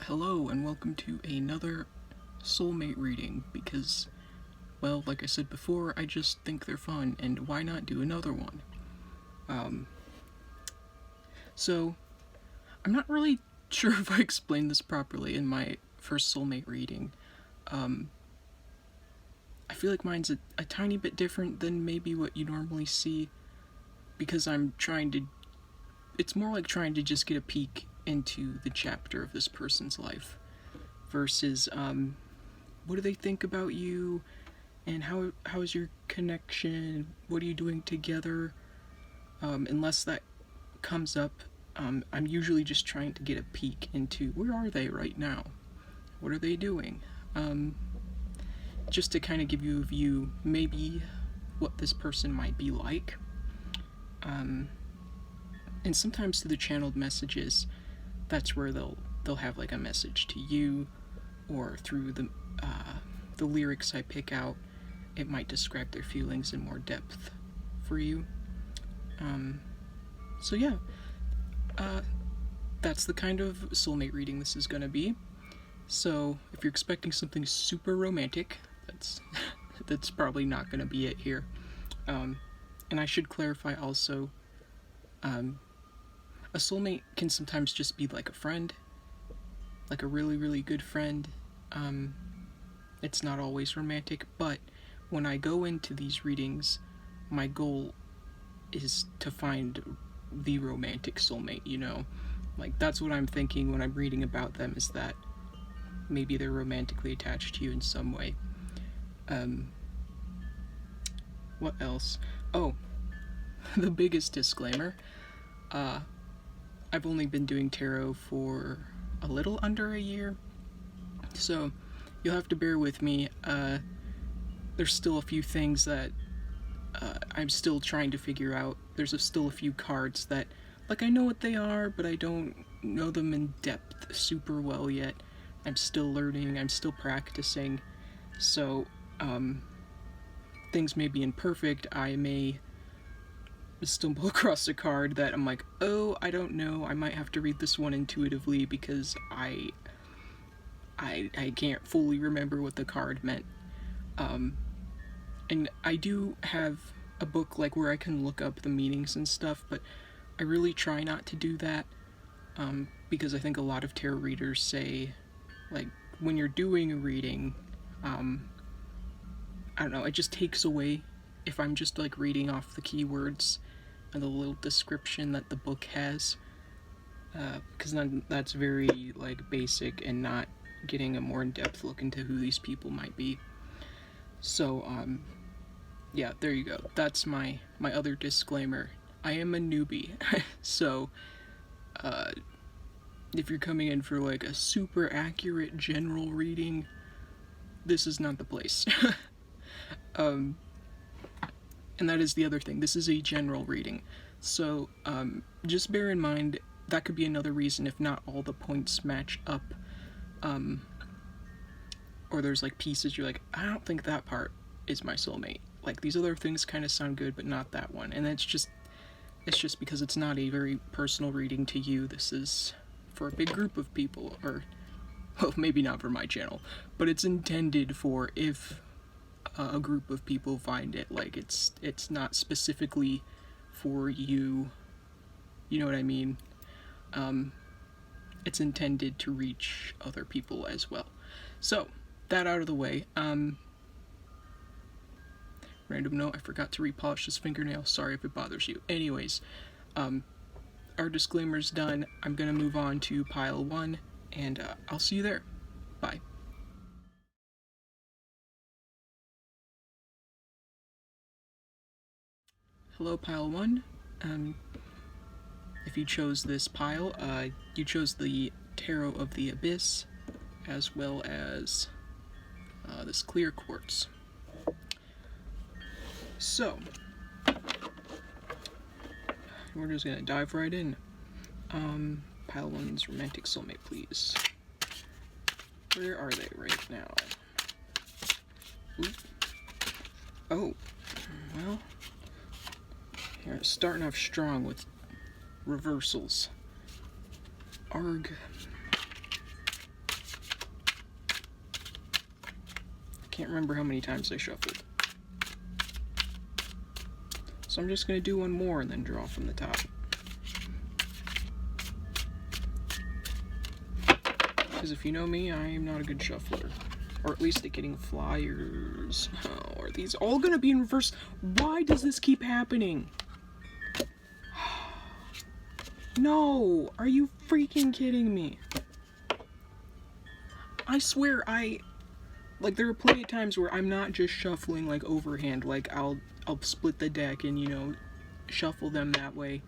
Hello and welcome to another Soulmate reading because, well, like I said before, I just think they're fun, and why not do another one? So, I'm not really sure if I explained this properly in my first Soulmate reading. I feel like mine's a tiny bit different than maybe what you normally see, because it's more like trying to just get a peek into the chapter of this person's life versus what do they think about you, and how is your connection, what are you doing together. Unless that comes up, I'm usually just trying to get a peek into where are they right now, what are they doing, just to kind of give you a view maybe what this person might be like. And sometimes through the channeled messages, that's where they'll have like a message to you, or through the lyrics I pick out, it might describe their feelings in more depth for you. So yeah, that's the kind of soulmate reading this is gonna be. So if you're expecting something super romantic, that's probably not gonna be it here. And I should clarify also, a soulmate can sometimes just be like a friend, like a really, really good friend. It's not always romantic, but when I go into these readings, my goal is to find the romantic soulmate, you know? Like, that's what I'm thinking when I'm reading about them, is that maybe they're romantically attached to you in some way. What else? Oh, the biggest disclaimer. I've only been doing tarot for a little under a year, so you'll have to bear with me. There's still a few things that I'm still trying to figure out. There's still a few cards that, like, I know what they are, but I don't know them in depth super well yet. I'm still learning, I'm still practicing, so things may be imperfect. I may stumble across a card that I'm like, oh, I don't know, I might have to read this one intuitively because I can't fully remember what the card meant. And I do have a book like where I can look up the meanings and stuff, but I really try not to do that, because I think a lot of tarot readers say, like, when you're doing a reading, I don't know, it just takes away if I'm just like reading off the keywords and the little description that the book has, because then that's very like basic and not getting a more in-depth look into who these people might be. So yeah, there you go. That's my other disclaimer. I am a newbie, so if you're coming in for like a super accurate general reading, this is not the place. And that is the other thing. This is a general reading, so just bear in mind that could be another reason if not all the points match up, or there's like pieces you're like, I don't think that part is my soulmate. Like, these other things kind of sound good, but not that one. And it's just because it's not a very personal reading to you. This is for a big group of people, or, well, maybe not for my channel, but it's intended for if a group of people find it. Like, it's not specifically for you, you know what I mean? It's intended to reach other people as well. So, that out of the way, random note, I forgot to repolish this fingernail, sorry if it bothers you. Anyways, our disclaimer's done. I'm gonna move on to pile 1, and I'll see you there. Bye. Hello, pile 1. If you chose this pile, you chose the Tarot of the Abyss, as well as this clear quartz. So, we're just gonna dive right in. Pile 1's romantic soulmate, please. Where are they right now? Oop. Oh, well, here, starting off strong with reversals. Arg. Can't remember how many times I shuffled. So I'm just going to do one more and then draw from the top. Because if you know me, I am not a good shuffler. Or at least at getting flyers. Oh, are these all going to be in reverse? Why does this keep happening? No! Are you freaking kidding me? I swear, like, there are plenty of times where I'm not just shuffling, like, overhand. Like, I'll split the deck and, you know, shuffle them that way.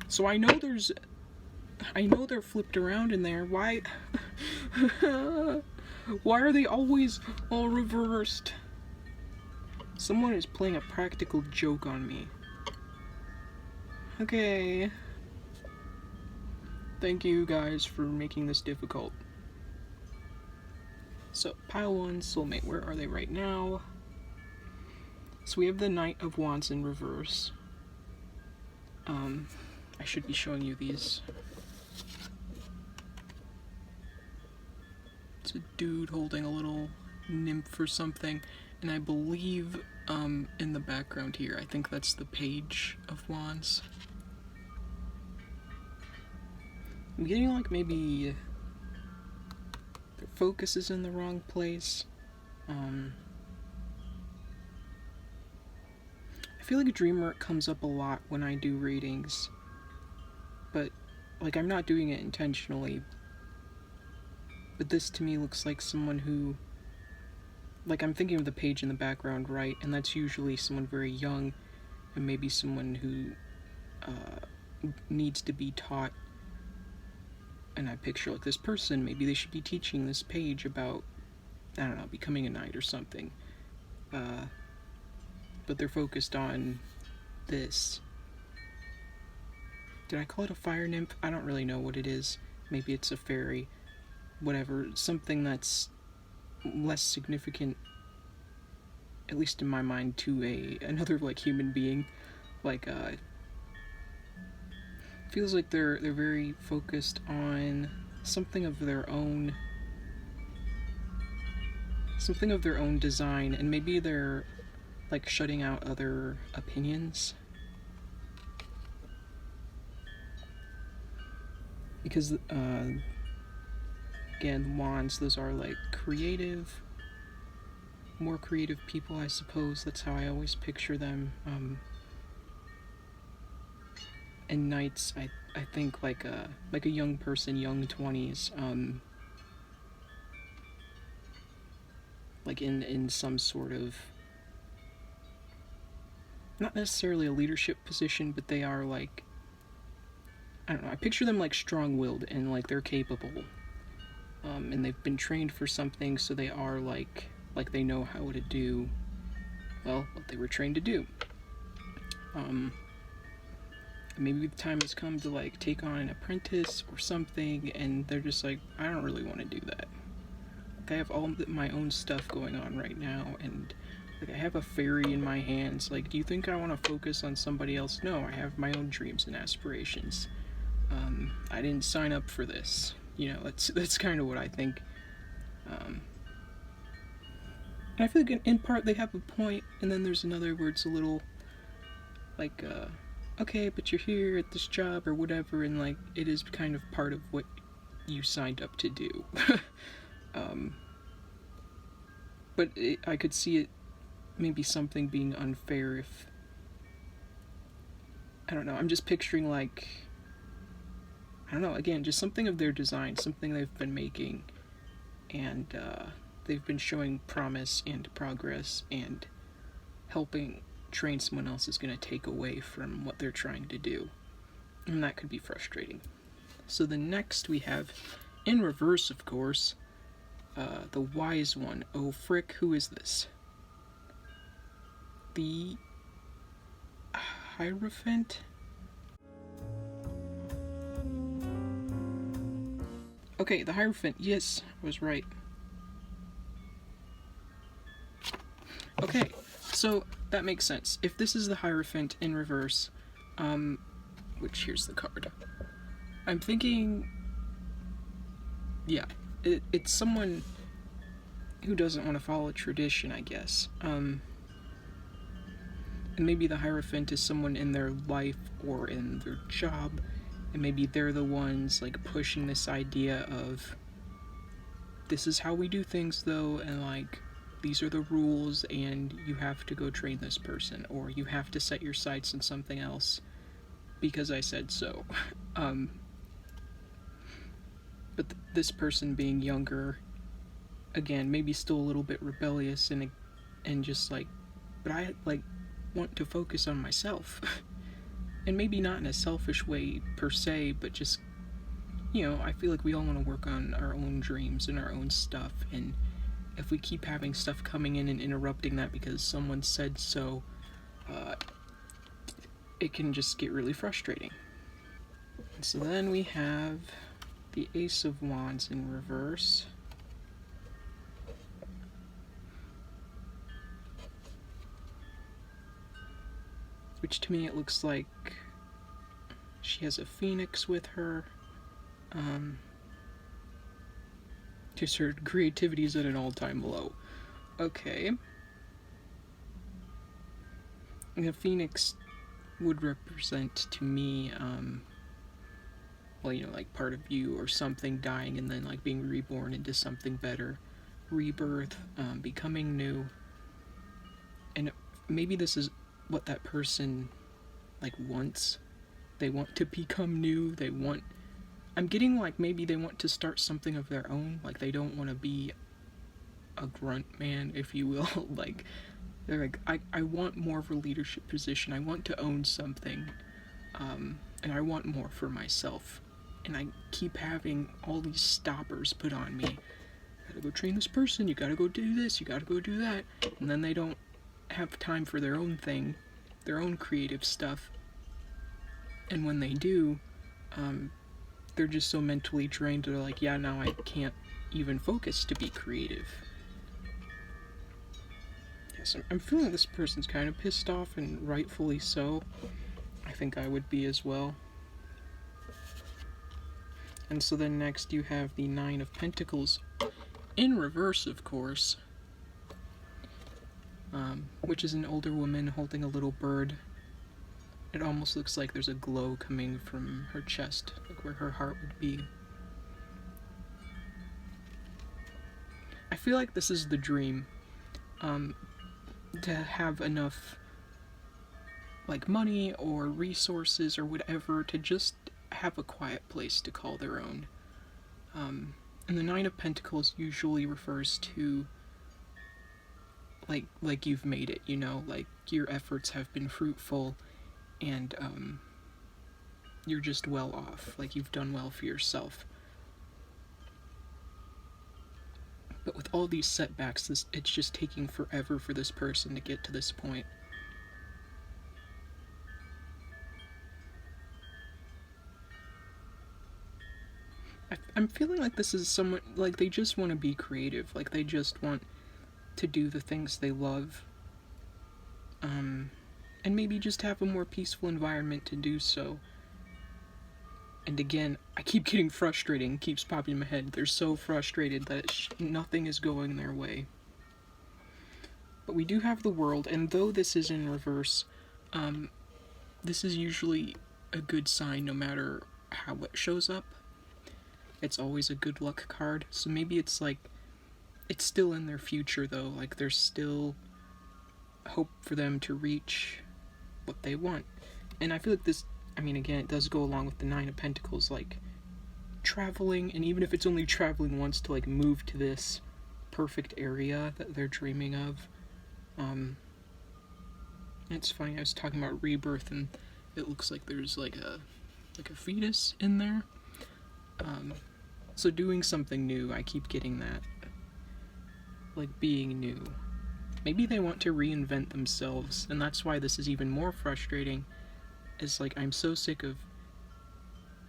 So I know they're flipped around in there. Why? Why are they always all reversed? Someone is playing a practical joke on me. Okay. Thank you guys for making this difficult. So, pile 1, Soulmate, where are they right now? So we have the Knight of Wands in reverse. I should be showing you these. It's a dude holding a little nymph or something, and I believe in the background here, I think that's the Page of Wands. I'm getting like maybe their focus is in the wrong place. I feel like dream work comes up a lot when I do readings, but like I'm not doing it intentionally. But this to me looks like someone who, like I'm thinking of the Page in the background, right? And that's usually someone very young, and maybe someone who needs to be taught. And I picture like this person, maybe they should be teaching this Page about, I don't know, becoming a knight or something. But they're focused on this. Did I call it a fire nymph? I don't really know what it is. Maybe it's a fairy. Whatever. Something that's less significant, at least in my mind, to another like human being. Like feels like they're very focused on something of their own design, and maybe they're like shutting out other opinions. Because again, wands, those are like more creative people, I suppose. That's how I always picture them. And knights, I think like a young person, young 20s, like in some sort of, not necessarily a leadership position, but they are like, I don't know, I picture them like strong-willed and like they're capable, and they've been trained for something, so they are like they know how to do, well, what they were trained to do. Maybe the time has come to like take on an apprentice or something, and they're just like, I don't really want to do that. Like I have all my own stuff going on right now, and like I have a fairy in my hands. Like, do you think I want to focus on somebody else? No, I have my own dreams and aspirations. I didn't sign up for this. You know, that's kind of what I think. And I feel like in part they have a point, and then there's another where it's a little like, okay, but you're here at this job or whatever, and like it is kind of part of what you signed up to do. But I could see it maybe something being unfair if, I don't know, I'm just picturing like, I don't know, again, just something of their design, something they've been making, and they've been showing promise and progress, and helping train someone else is going to take away from what they're trying to do, and that could be frustrating. So the next we have, in reverse of course, the wise one. Oh frick, who is this? The Hierophant? Okay, the Hierophant, yes, I was right. Okay, so that makes sense. If this is the Hierophant in reverse, which, here's the card. I'm thinking, yeah, it's someone, who doesn't want to follow tradition, I guess. And maybe the Hierophant is someone in their life or in their job, and maybe they're the ones like pushing this idea of this is how we do things though, and like these are the rules, and you have to go train this person, or you have to set your sights on something else because I said so. um, but this person being younger, again, maybe still a little bit rebellious and just like, but I like want to focus on myself. And maybe not in a selfish way per se, but just, I feel like we all want to work on our own dreams and our own stuff, and if we keep having stuff coming in and interrupting that because someone said so, it can just get really frustrating. And so then we have the Ace of Wands in reverse. Which to me it looks like she has a phoenix with her. Just her creativity is at an all-time low. Okay. And the phoenix would represent to me, like part of you or something dying and then like being reborn into something better. Rebirth, becoming new. And maybe this is what that person like wants. They want to become new. I'm getting like maybe they want to start something of their own. Like they don't want to be a grunt man, if you will. Like they're like, I want more of a leadership position. I want to own something, and I want more for myself. And I keep having all these stoppers put on me. You gotta go train this person. You gotta go do this. You gotta go do that. And then they don't have time for their own thing, their own creative stuff. And when they do, they're just so mentally drained. They're like, yeah, now I can't even focus to be creative. Yes, I'm feeling this person's kind of pissed off, and rightfully so. I think I would be as well. And so then next you have the Nine of Pentacles in reverse, of course, which is an older woman holding a little bird. It almost looks like there's a glow coming from her chest, like where her heart would be. I feel like this is the dream, to have enough like money or resources or whatever to just have a quiet place to call their own. And the Nine of Pentacles usually refers to like you've made it, like your efforts have been fruitful, and you're just well off, like you've done well for yourself. But with all these setbacks, it's just taking forever for this person to get to this point. I'm feeling like this is someone, like they just want to be creative, like they just want to do the things they love, and maybe just have a more peaceful environment to do so. And again, I keep getting frustrating, keeps popping in my head. They're so frustrated that nothing is going their way. But we do have the World, and though this is in reverse, this is usually a good sign no matter how it shows up. It's always a good luck card, so maybe it's like, it's still in their future though, like there's still hope for them to reach what they want. And I feel like this, again, it does go along with the Nine of Pentacles, like traveling, and even if it's only traveling once to like move to this perfect area that they're dreaming of. It's funny, I was talking about rebirth, and it looks like there's like a fetus in there. So doing something new, I keep getting that. Like being new. Maybe they want to reinvent themselves, and that's why this is even more frustrating. It's like, I'm so sick of,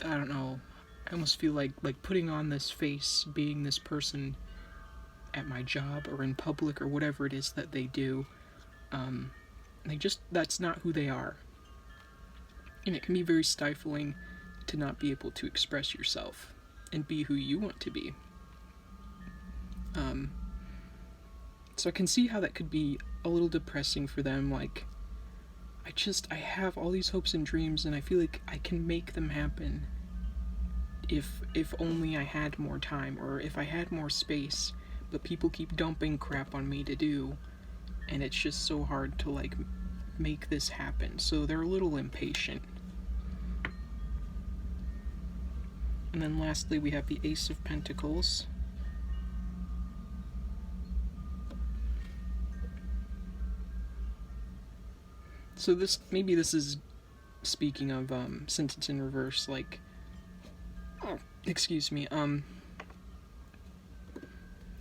I don't know, I almost feel like putting on this face, being this person at my job or in public or whatever it is that they do. That's not who they are. And it can be very stifling to not be able to express yourself and be who you want to be. So I can see how that could be a little depressing for them. Like, I have all these hopes and dreams, and I feel like I can make them happen if only I had more time, or if I had more space, but people keep dumping crap on me to do, and it's just so hard to, like, make this happen. So they're a little impatient. And then lastly, we have the Ace of Pentacles. So maybe this is speaking of, since it's in reverse, like, excuse me,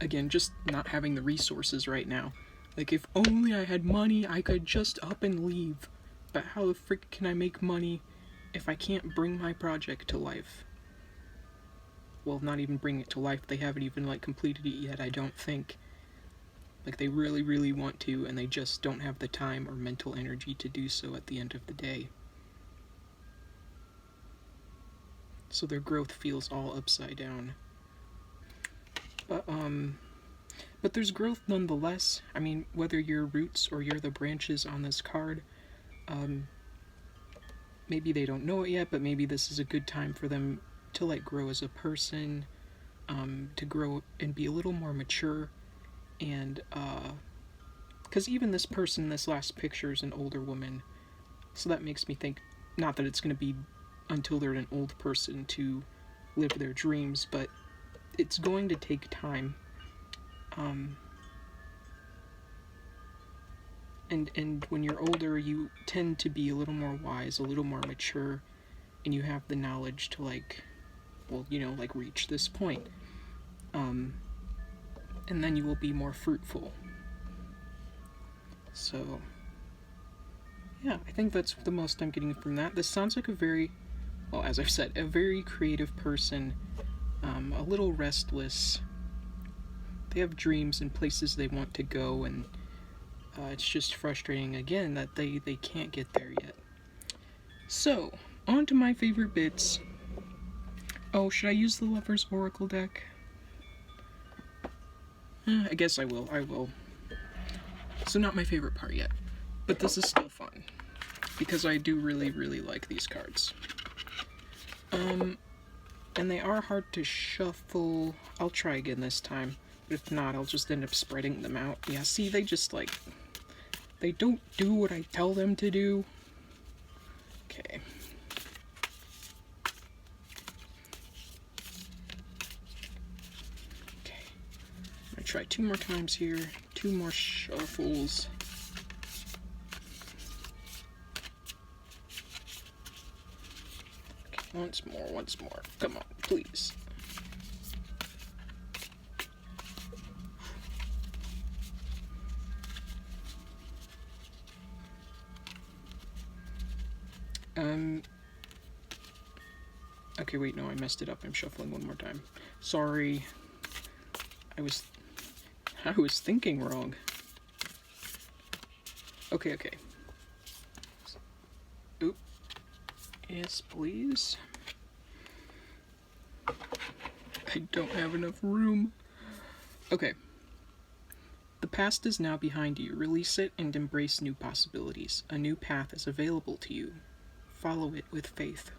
again, just not having the resources right now. Like, if only I had money, I could just up and leave. But how the frick can I make money if I can't bring my project to life? Well, not even bring it to life. They haven't even, like, completed it yet, I don't think. Like, they really, really want to, and they just don't have the time or mental energy to do so at the end of the day. So their growth feels all upside down. But there's growth nonetheless. I mean, whether you're roots or you're the branches on this card, maybe they don't know it yet, but maybe this is a good time for them to, like, grow as a person, to grow and be a little more mature. And because even this person, this last picture, is an older woman, so that makes me think, not that it's going to be until they're an old person to live their dreams, but it's going to take time. And when you're older, you tend to be a little more wise, a little more mature, and you have the knowledge to, like, well, you know, like, reach this point. And then you will be more fruitful. So, yeah, I think that's the most I'm getting from that. This sounds like a very, well, as I've said, a very creative person, a little restless. They have dreams and places they want to go, and it's just frustrating, again, that they can't get there yet. So, on to my favorite bits. Oh, should I use the Lover's Oracle deck? I guess I will. So not my favorite part yet, but this is still fun, because I do really, really like these cards. And they are hard to shuffle. I'll try again this time, but if not, I'll just end up spreading them out. Yeah, see, they just, like, they don't do what I tell them to do. Okay. Try 2 more times here, 2 more shuffles. Okay, once more. Come on, please. Okay, wait, no, I messed it up. I'm shuffling one more time. Sorry. I was thinking wrong. Okay. Oop. Yes, please. I don't have enough room. Okay. The past is now behind you. Release it and embrace new possibilities. A new path is available to you. Follow it with faith.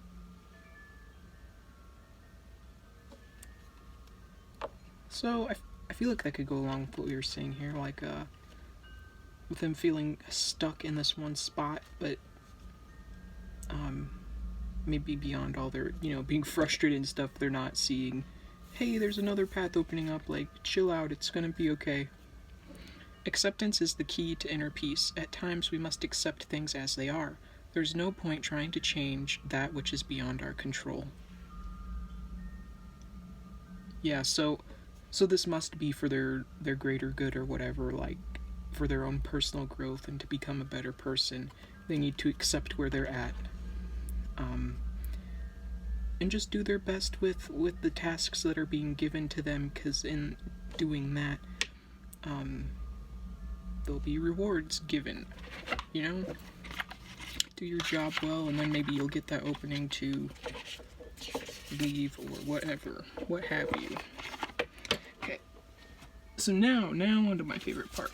So, I feel like that could go along with what we were saying here, like, with them feeling stuck in this one spot, but, maybe beyond all their, you know, being frustrated and stuff, they're not seeing, hey, there's another path opening up, like, chill out, it's gonna be okay. Acceptance is the key to inner peace. At times, we must accept things as they are. There's no point trying to change that which is beyond our control. Yeah, so this must be for their greater good or whatever, like, for their own personal growth and to become a better person. They need to accept where they're at. And just do their best with the tasks that are being given to them, because in doing that, there'll be rewards given, you know? Do your job well, and then maybe you'll get that opening to leave or whatever, what have you. So now onto my favorite part.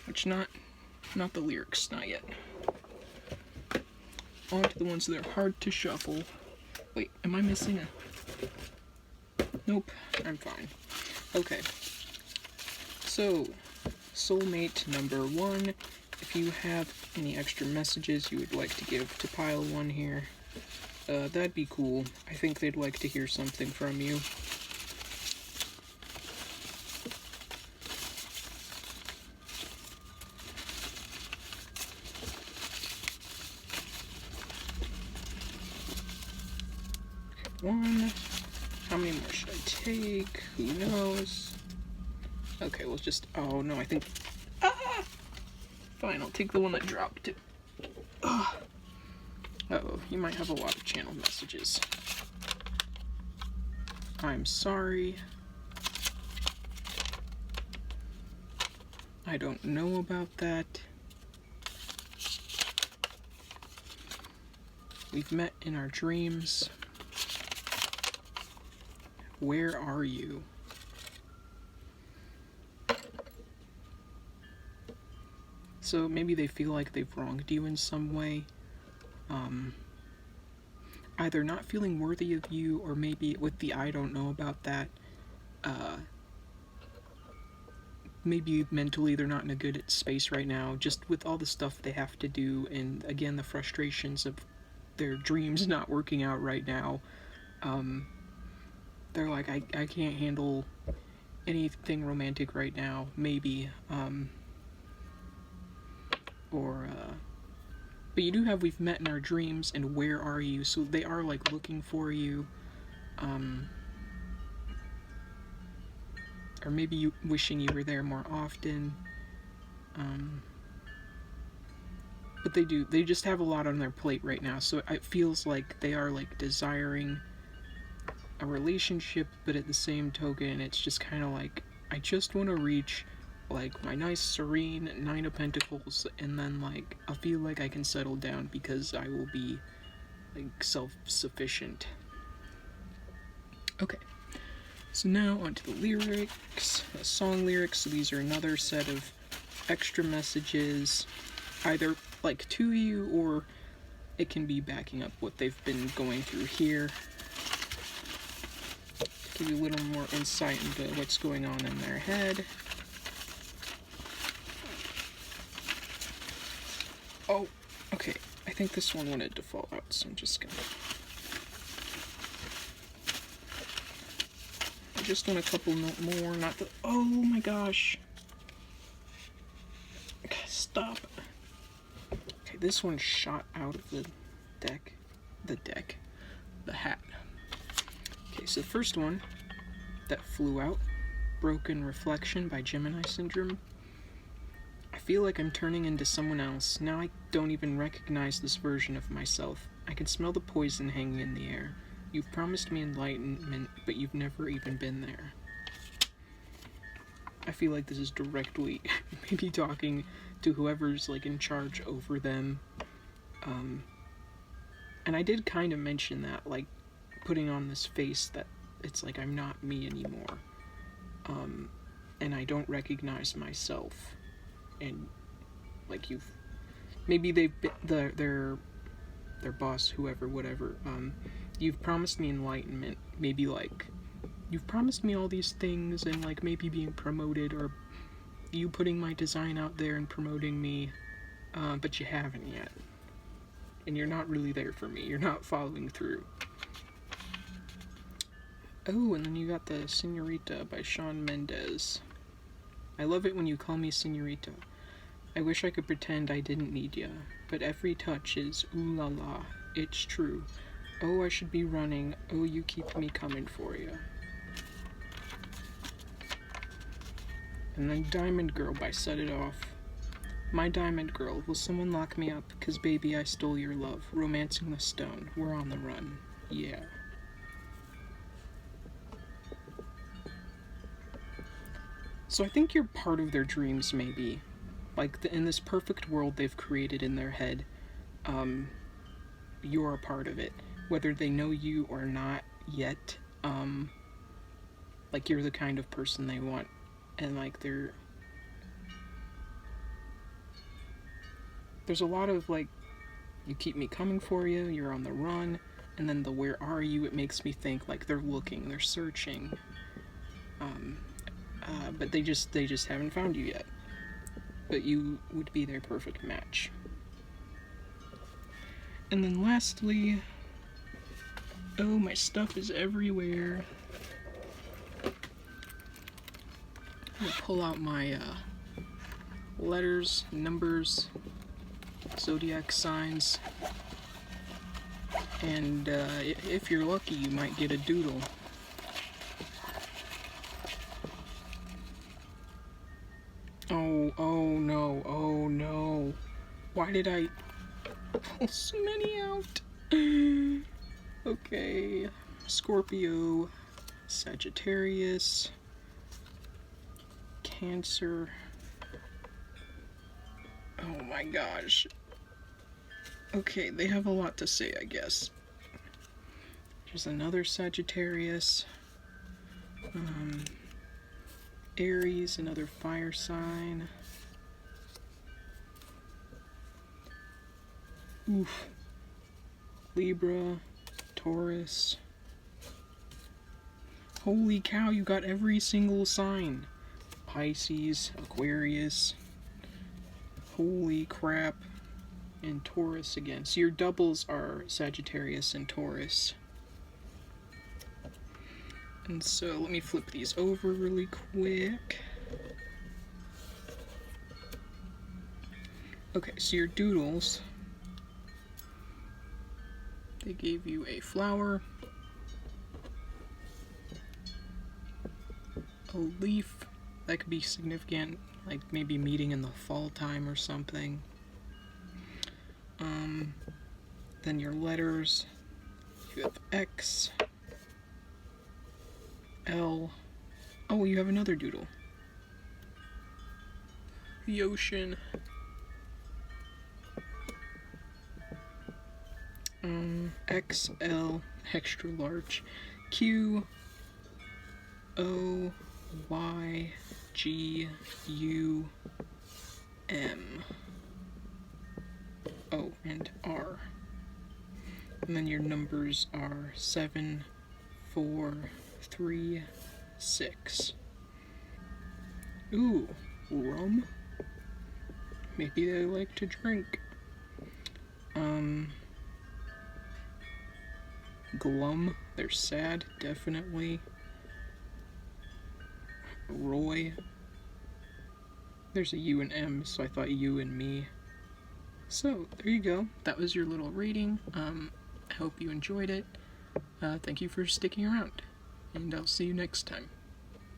Which not the lyrics, not yet. On to the ones that are hard to shuffle. Wait, am I missing a... Nope, I'm fine. Okay. So, Soulmate number 1. If you have any extra messages you would like to give to pile 1 here, that'd be cool. I think they'd like to hear something from you. One. How many more should I take? Who knows? Okay, we'll just... Oh, no, I think... Ah! Fine, I'll take the one that dropped it. Uh-oh, you might have a lot of channel messages. I'm sorry. I don't know about that. We've met in our dreams. Where are you? So maybe they feel like they've wronged you in some way. Either not feeling worthy of you, or maybe with the I don't know about that, maybe mentally they're not in a good space right now, just with all the stuff they have to do, and again, the frustrations of their dreams not working out right now. They're like, I can't handle anything romantic right now, maybe, but you do have we've met in our dreams and where are you, so they are like looking for you, or maybe you wishing you were there more often, but they just have a lot on their plate right now, so it feels like they are like desiring a relationship, but at the same token it's just kind of like, I just want to reach like my nice serene 9 of Pentacles, and then like I feel like I can settle down because I will be like self-sufficient. Okay, so now onto the lyrics, the song lyrics. So these are another set of extra messages, either like to you, or it can be backing up what they've been going through here. Give you a little more insight into what's going on in their head. Oh, okay. I think this one wanted to fall out, so I'm just gonna... I just want a couple more, not the... Oh my gosh. Okay, stop. Okay, this one shot out of the deck. The hat. Okay, so the first one that flew out, Broken Reflection by Gemini Syndrome. I feel like I'm turning into someone else. Now I don't even recognize this version of myself. I can smell the poison hanging in the air. You've promised me enlightenment, but you've never even been there. I feel like this is directly maybe talking to whoever's like in charge over them. And I did kind of mention that, like putting on this face that it's like I'm not me anymore. And I don't recognize myself. And like maybe they've been their boss, whoever, whatever, you've promised me enlightenment, maybe like you've promised me all these things, and like maybe being promoted, or you putting my design out there and promoting me, but you haven't yet, and you're not really there for me, you're not following through. Oh, and then you got the Senorita by Shawn Mendes. I love it when you call me Senorita. I wish I could pretend I didn't need ya, but every touch is ooh la la, it's true. Oh, I should be running, oh, you keep me coming for ya. And then Diamond Girl by Set It Off. My diamond girl, will someone lock me up? 'Cause baby, I stole your love. Romancing the stone, we're on the run. Yeah. So I think you're part of their dreams, maybe. Like, in this perfect world they've created in their head, you're a part of it. Whether they know you or not yet, like you're the kind of person they want, and like there's a lot of like, you keep me coming for you, you're on the run, and then the where are you, it makes me think like they're looking, they're searching, but they just haven't found you yet. But you would be their perfect match. And then lastly, oh, my stuff is everywhere. I'm gonna pull out my letters, numbers, zodiac signs, and if you're lucky, you might get a doodle. Oh no. Why did I pull so many out? Okay. Scorpio, Sagittarius, Cancer. Oh my gosh. Okay, they have a lot to say, I guess. There's another Sagittarius. Aries, another fire sign. Oof. Libra, Taurus. Holy cow, you got every single sign. Pisces, Aquarius. Holy crap. And Taurus again. So your doubles are Sagittarius and Taurus. And so let me flip these over really quick. Okay, so your doodles, they gave you a flower, a leaf, that could be significant, like maybe meeting in the fall time or something. Then your letters, you have X, L. Oh, you have another doodle. The ocean. XL, extra large. Q, O, Y, G, U, M. Oh, and R. And then your numbers are 7, 4, 3, 6. Ooh, rum? Maybe they like to drink. Glum, they're sad, definitely. Roy. There's a U and M, so I thought you and me. So, there you go. That was your little reading. I hope you enjoyed it. Thank you for sticking around. And I'll see you next time.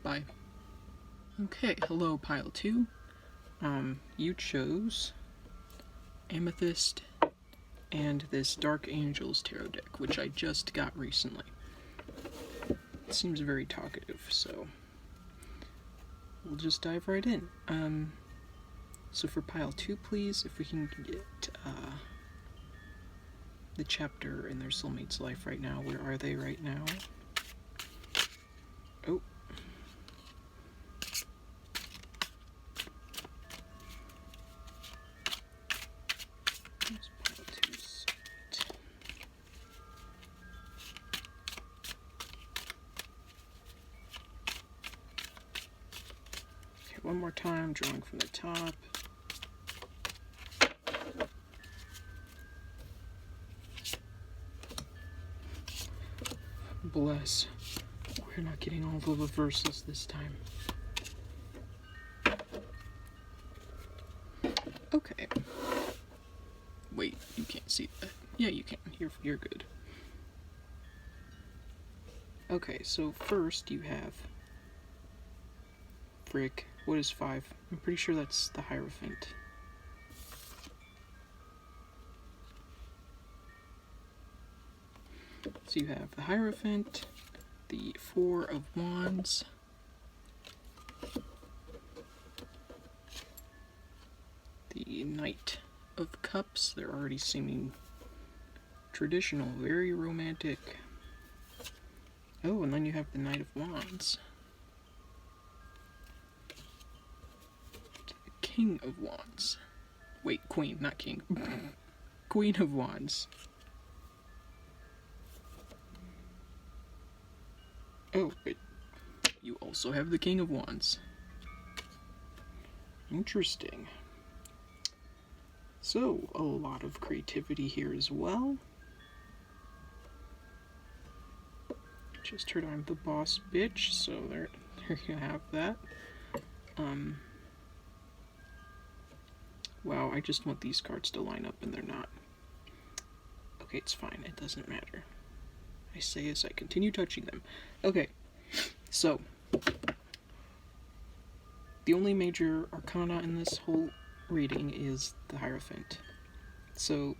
Bye. Okay, hello, Pile 2. You chose Amethyst and this Dark Angels tarot deck, which I just got recently. It seems very talkative, so we'll just dive right in. So for Pile 2, please, if we can get the chapter in their soulmate's life right now. Where are they right now? Oh. There's Pile 2's site. Okay, one more time, drawing from the top. Bless. We're not getting all the reversals this time. Okay. Wait, you can't see that. Yeah, you can. You're good. Okay, so first you have... Frick. What is 5? I'm pretty sure that's the Hierophant. So you have the Hierophant, the 4 of Wands, the Knight of Cups. They're already seeming traditional, very romantic. Oh, and then you have the Knight of Wands. King of Wands. Wait, Queen, not King. Queen of Wands. Oh, but you also have the King of Wands. Interesting. So, a lot of creativity here as well. Just heard I'm the boss bitch, so there you have that. Wow, I just want these cards to line up and they're not. Okay, it's fine, it doesn't matter. I say as I continue touching them. Okay, so the only major arcana in this whole reading is the Hierophant. So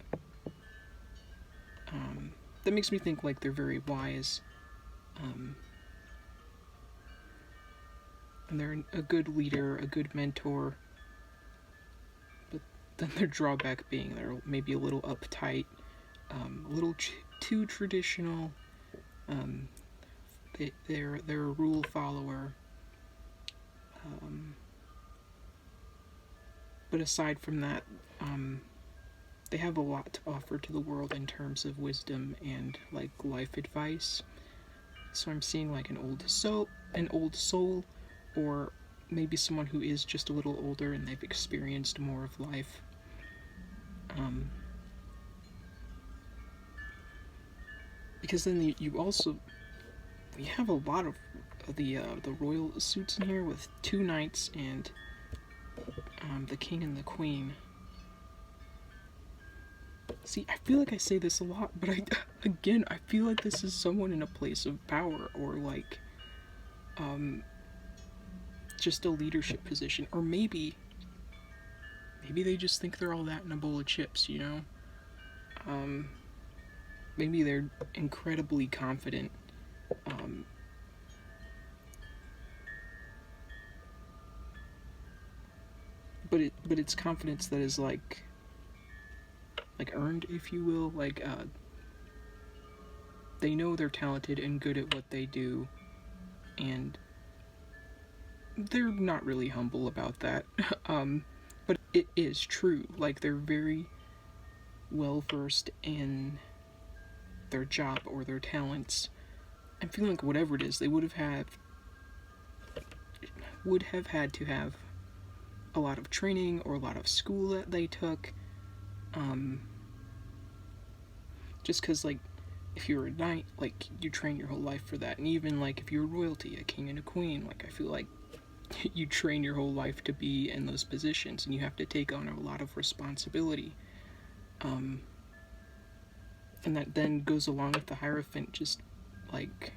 that makes me think like they're very wise. And they're a good leader, a good mentor. But then their drawback being they're maybe a little uptight, a little too traditional. They're a rule follower. But aside from that, they have a lot to offer to the world in terms of wisdom and like life advice. So I'm seeing like an old soul, or maybe someone who is just a little older and they've experienced more of life. Because then we have a lot of the royal suits in here with 2 knights and the king and the queen. See, I feel like I say this a lot, but I feel like this is someone in a place of power, or like just a leadership position, or maybe they just think they're all that in a bowl of chips, you know? Maybe they're incredibly confident. But it's confidence that is like earned, if you will. Like they know they're talented and good at what they do, and they're not really humble about that. But it is true. Like they're very well versed in their job or their talents. I'm feeling like whatever it is, they would have had to have a lot of training or a lot of school that they took. Just because, like, if you're a knight, like, you train your whole life for that. And even, like, if you're royalty, a king and a queen, like, I feel like you train your whole life to be in those positions, and you have to take on a lot of responsibility. And that then goes along with the Hierophant, just, like,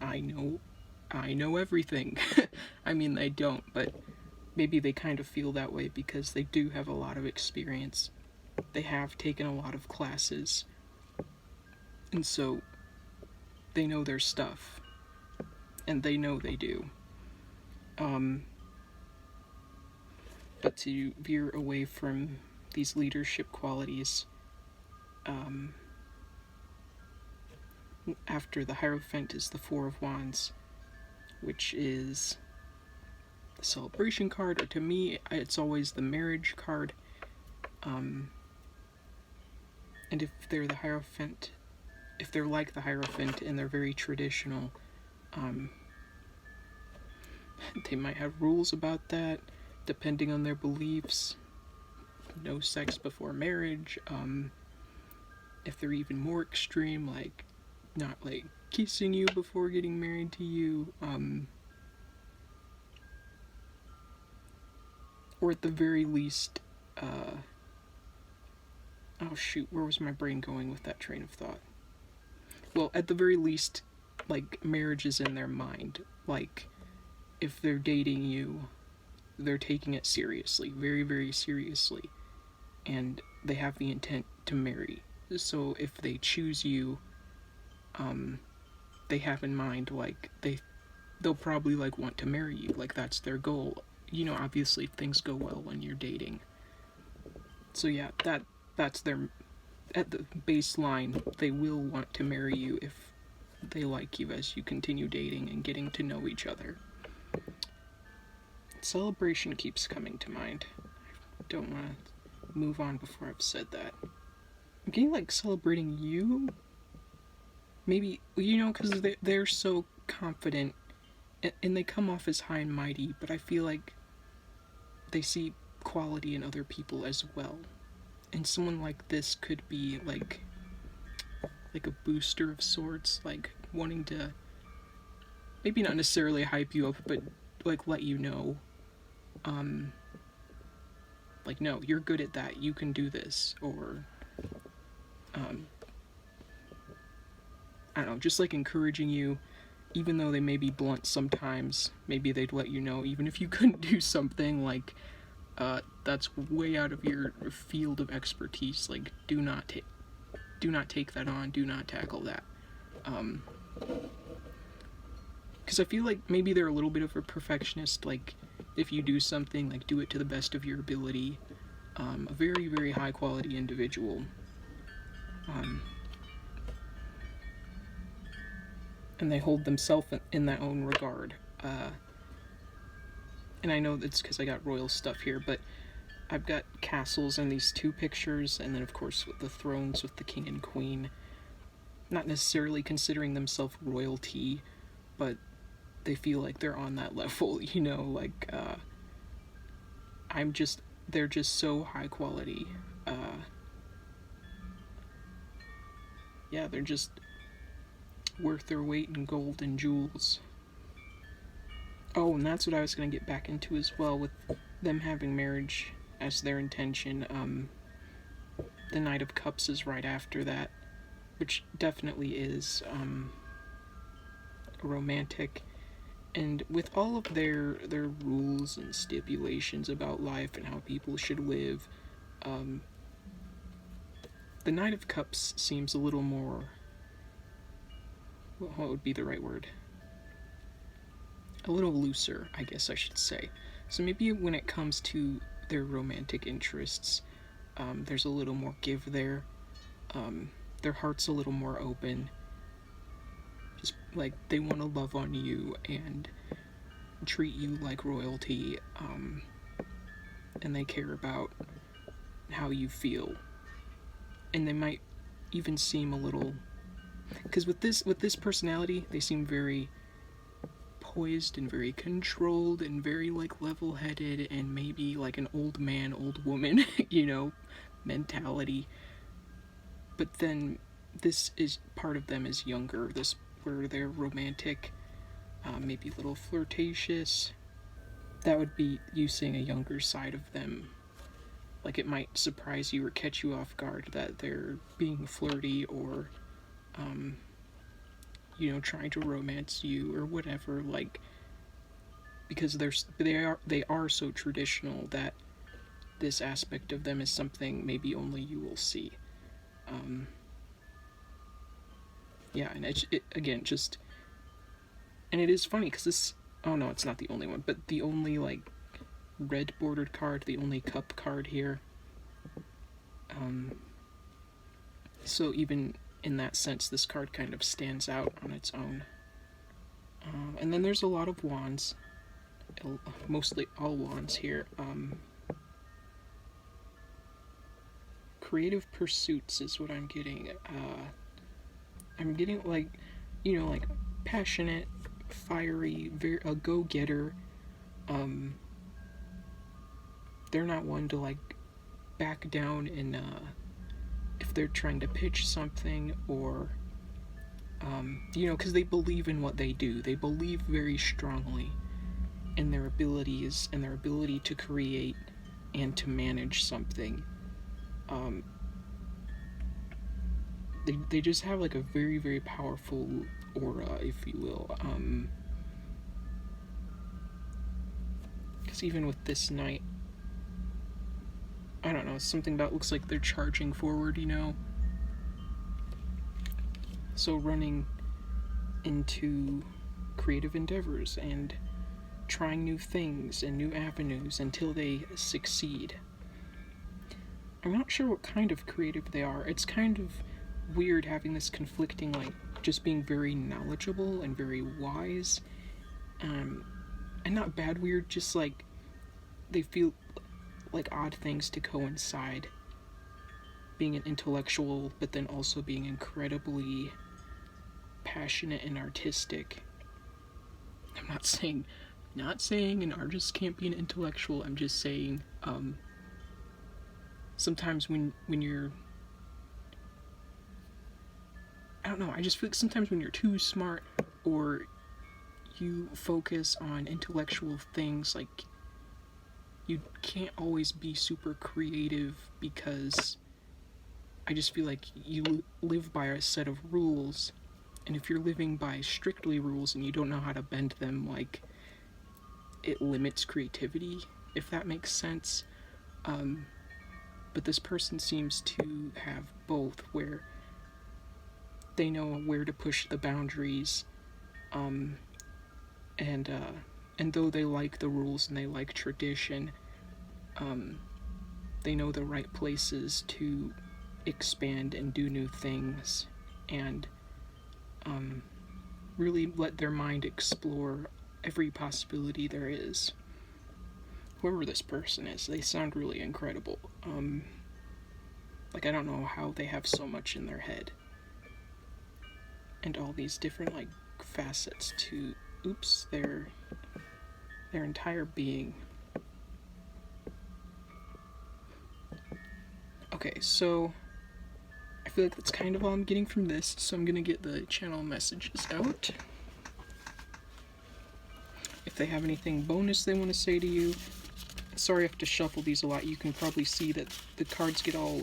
I know everything. I mean, they don't, but maybe they kind of feel that way because they do have a lot of experience. They have taken a lot of classes, and so they know their stuff, and they know they do. But to veer away from these leadership qualities, after the Hierophant is the Four of Wands, which is the celebration card, or to me, it's always the marriage card. And if they're the Hierophant, if they're like the Hierophant and they're very traditional, they might have rules about that, depending on their beliefs. No sex before marriage. If they're even more extreme, like not like kissing you before getting married to you, or at the very least, oh shoot, where was my brain going with that train of thought? Well, at the very least, like, marriage is in their mind. Like, if they're dating you, they're taking it seriously, very, very seriously, and they have the intent to marry. So if they choose you, they have in mind, like, they'll probably, like, want to marry you. Like, that's their goal. You know, obviously, things go well when you're dating. So yeah, that's their, at the baseline, they will want to marry you if they like you as you continue dating and getting to know each other. Celebration keeps coming to mind. don't want to move on before I've said that. I'm getting like celebrating you. Maybe, because they're so confident and they come off as high and mighty, but I feel like they see quality in other people as well. And someone like this could be like a booster of sorts, like wanting to maybe not necessarily hype you up, but like let you know, like, no, you're good at that, you can do this, or I don't know, just like encouraging you, even though they may be blunt sometimes. Maybe they'd let you know, even if you couldn't do something, like, that's way out of your field of expertise, like, do not take that on, do not tackle that. Because I feel like maybe they're a little bit of a perfectionist, like, if you do something, like, do it to the best of your ability. A very, very high quality individual. And they hold themselves in that own regard. And I know that's because I got royal stuff here, but I've got castles in these two pictures, and then of course with the thrones with the king and queen. Not necessarily considering themselves royalty, but they feel like they're on that level, like, they're just so high quality. Yeah, they're just worth their weight in gold and jewels. Oh, and that's what I was going to get back into as well, with them having marriage as their intention. The Knight of Cups is right after that, which definitely is romantic. And with all of their rules and stipulations about life and how people should live, the Knight of Cups seems a little more, what would be the right word? A little looser, I guess I should say. So maybe when it comes to their romantic interests, there's a little more give there. Their heart's a little more open. Just like they want to love on you and treat you like royalty, and they care about how you feel. And they might even seem a little, because with this personality, they seem very poised and very controlled and very like level-headed and maybe like an old man, old woman, mentality. But then this is part of them is younger. This where they're romantic, maybe a little flirtatious. That would be you seeing a younger side of them. Like it might surprise you or catch you off guard that they're being flirty or, trying to romance you or whatever. Like because they are so traditional that this aspect of them is something maybe only you will see. Yeah, and it again just, and it is funny because this. Oh no, it's not the only one, but the only like red bordered card, the only cup card here. So even in that sense, this card kind of stands out on its own. And then there's a lot of wands, mostly all wands here. Creative pursuits is what I'm getting. I'm getting like, like passionate, fiery, a go-getter. They're not one to like back down in if they're trying to pitch something or because they believe in what they do. They believe very strongly in their abilities and their ability to create and to manage something. They just have like a very, very powerful aura, if you will. Because even with this knight, I don't know, something about looks like they're charging forward, So running into creative endeavors and trying new things and new avenues until they succeed. I'm not sure what kind of creative they are. It's kind of weird having this conflicting, like, just being very knowledgeable and very wise. And not bad weird, just like they feel like odd things to coincide. Being an intellectual, but then also being incredibly passionate and artistic. I'm not saying an artist can't be an intellectual. I'm just saying sometimes when you're, I don't know, I just feel like sometimes when you're too smart or you focus on intellectual things, like, you can't always be super creative, because I just feel like you live by a set of rules, and if you're living by strictly rules and you don't know how to bend them, like, it limits creativity, if that makes sense. But this person seems to have both, where they know where to push the boundaries, and though they like the rules and they like tradition, they know the right places to expand and do new things, and really let their mind explore every possibility there is. Whoever this person is, they sound really incredible. Like, I don't know how they have so much in their head, and all these different, like, facets to their entire being. Okay, so I feel like that's kind of all I'm getting from this, so I'm gonna get the channel messages out. If they have anything bonus they want to say to you. Sorry I have to shuffle these a lot. You can probably see that the cards get all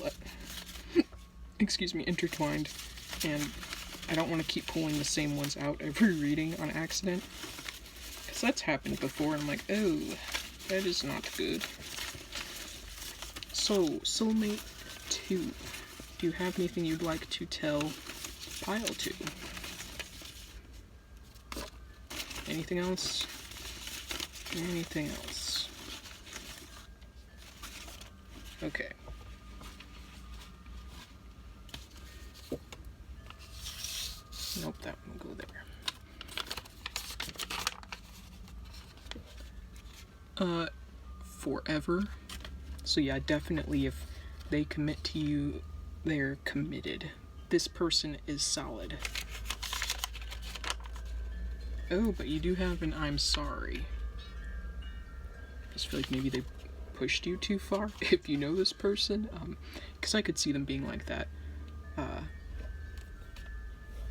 intertwined, and I don't want to keep pulling the same ones out every reading on accident, because that's happened before and I'm like, oh, that is not good. So, Soulmate 2, do you have anything you'd like to tell Pile 2? Anything else? Anything else? Okay. Nope, that won't go there. Forever. So yeah, definitely if they commit to you, they're committed. This person is solid. Oh, but you do have an I'm sorry. Just feel like maybe they pushed you too far, if you know this person. Because I could see them being like that.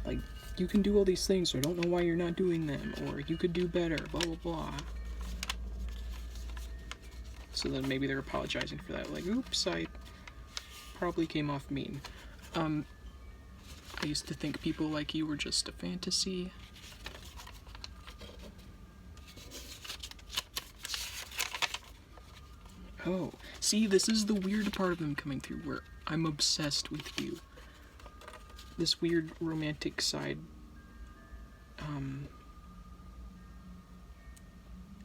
Like, you can do all these things, so I don't know why you're not doing them, or you could do better, blah blah blah. So then maybe they're apologizing for that, like, oops, I probably came off mean. I used to think people like you were just a fantasy. Oh, see, this is the weird part of them coming through, where I'm obsessed with you. This weird romantic side.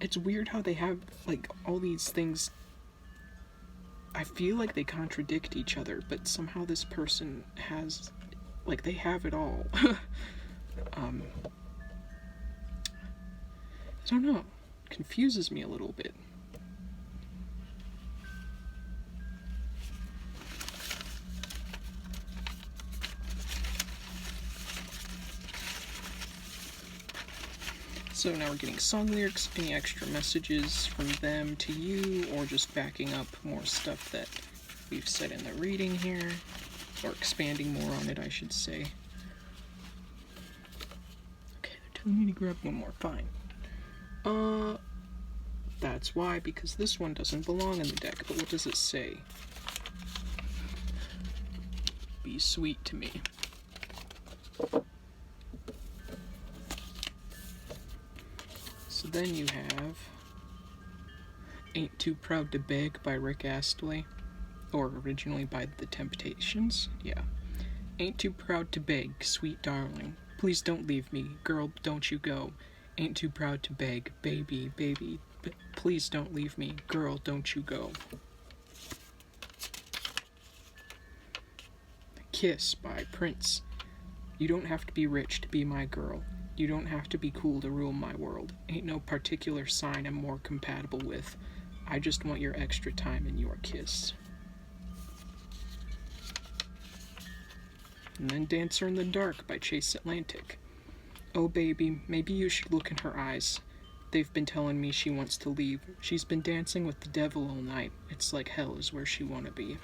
It's weird how they have, like, all these things. I feel like they contradict each other, but somehow this person has, like, they have it all. I don't know. It confuses me a little bit. So now we're getting song lyrics, any extra messages from them to you, or just backing up more stuff that we've said in the reading here, or expanding more on it, I should say. Okay, they're telling me to grab one more, fine. That's why, because this one doesn't belong in the deck, but what does it say? Be sweet to me. So then you have Ain't Too Proud to Beg by Rick Astley, or originally by The Temptations, yeah. Ain't too proud to beg, sweet darling, please don't leave me, girl, don't you go. Ain't too proud to beg, baby, baby, please don't leave me, girl, don't you go. Kiss by Prince. You don't have to be rich to be my girl. You don't have to be cool to rule my world. Ain't no particular sign I'm more compatible with. I just want your extra time and your kiss. And then Dancer in the Dark by Chase Atlantic. Oh baby, maybe you should look in her eyes. They've been telling me she wants to leave. She's been dancing with the devil all night. It's like hell is where she wanna be.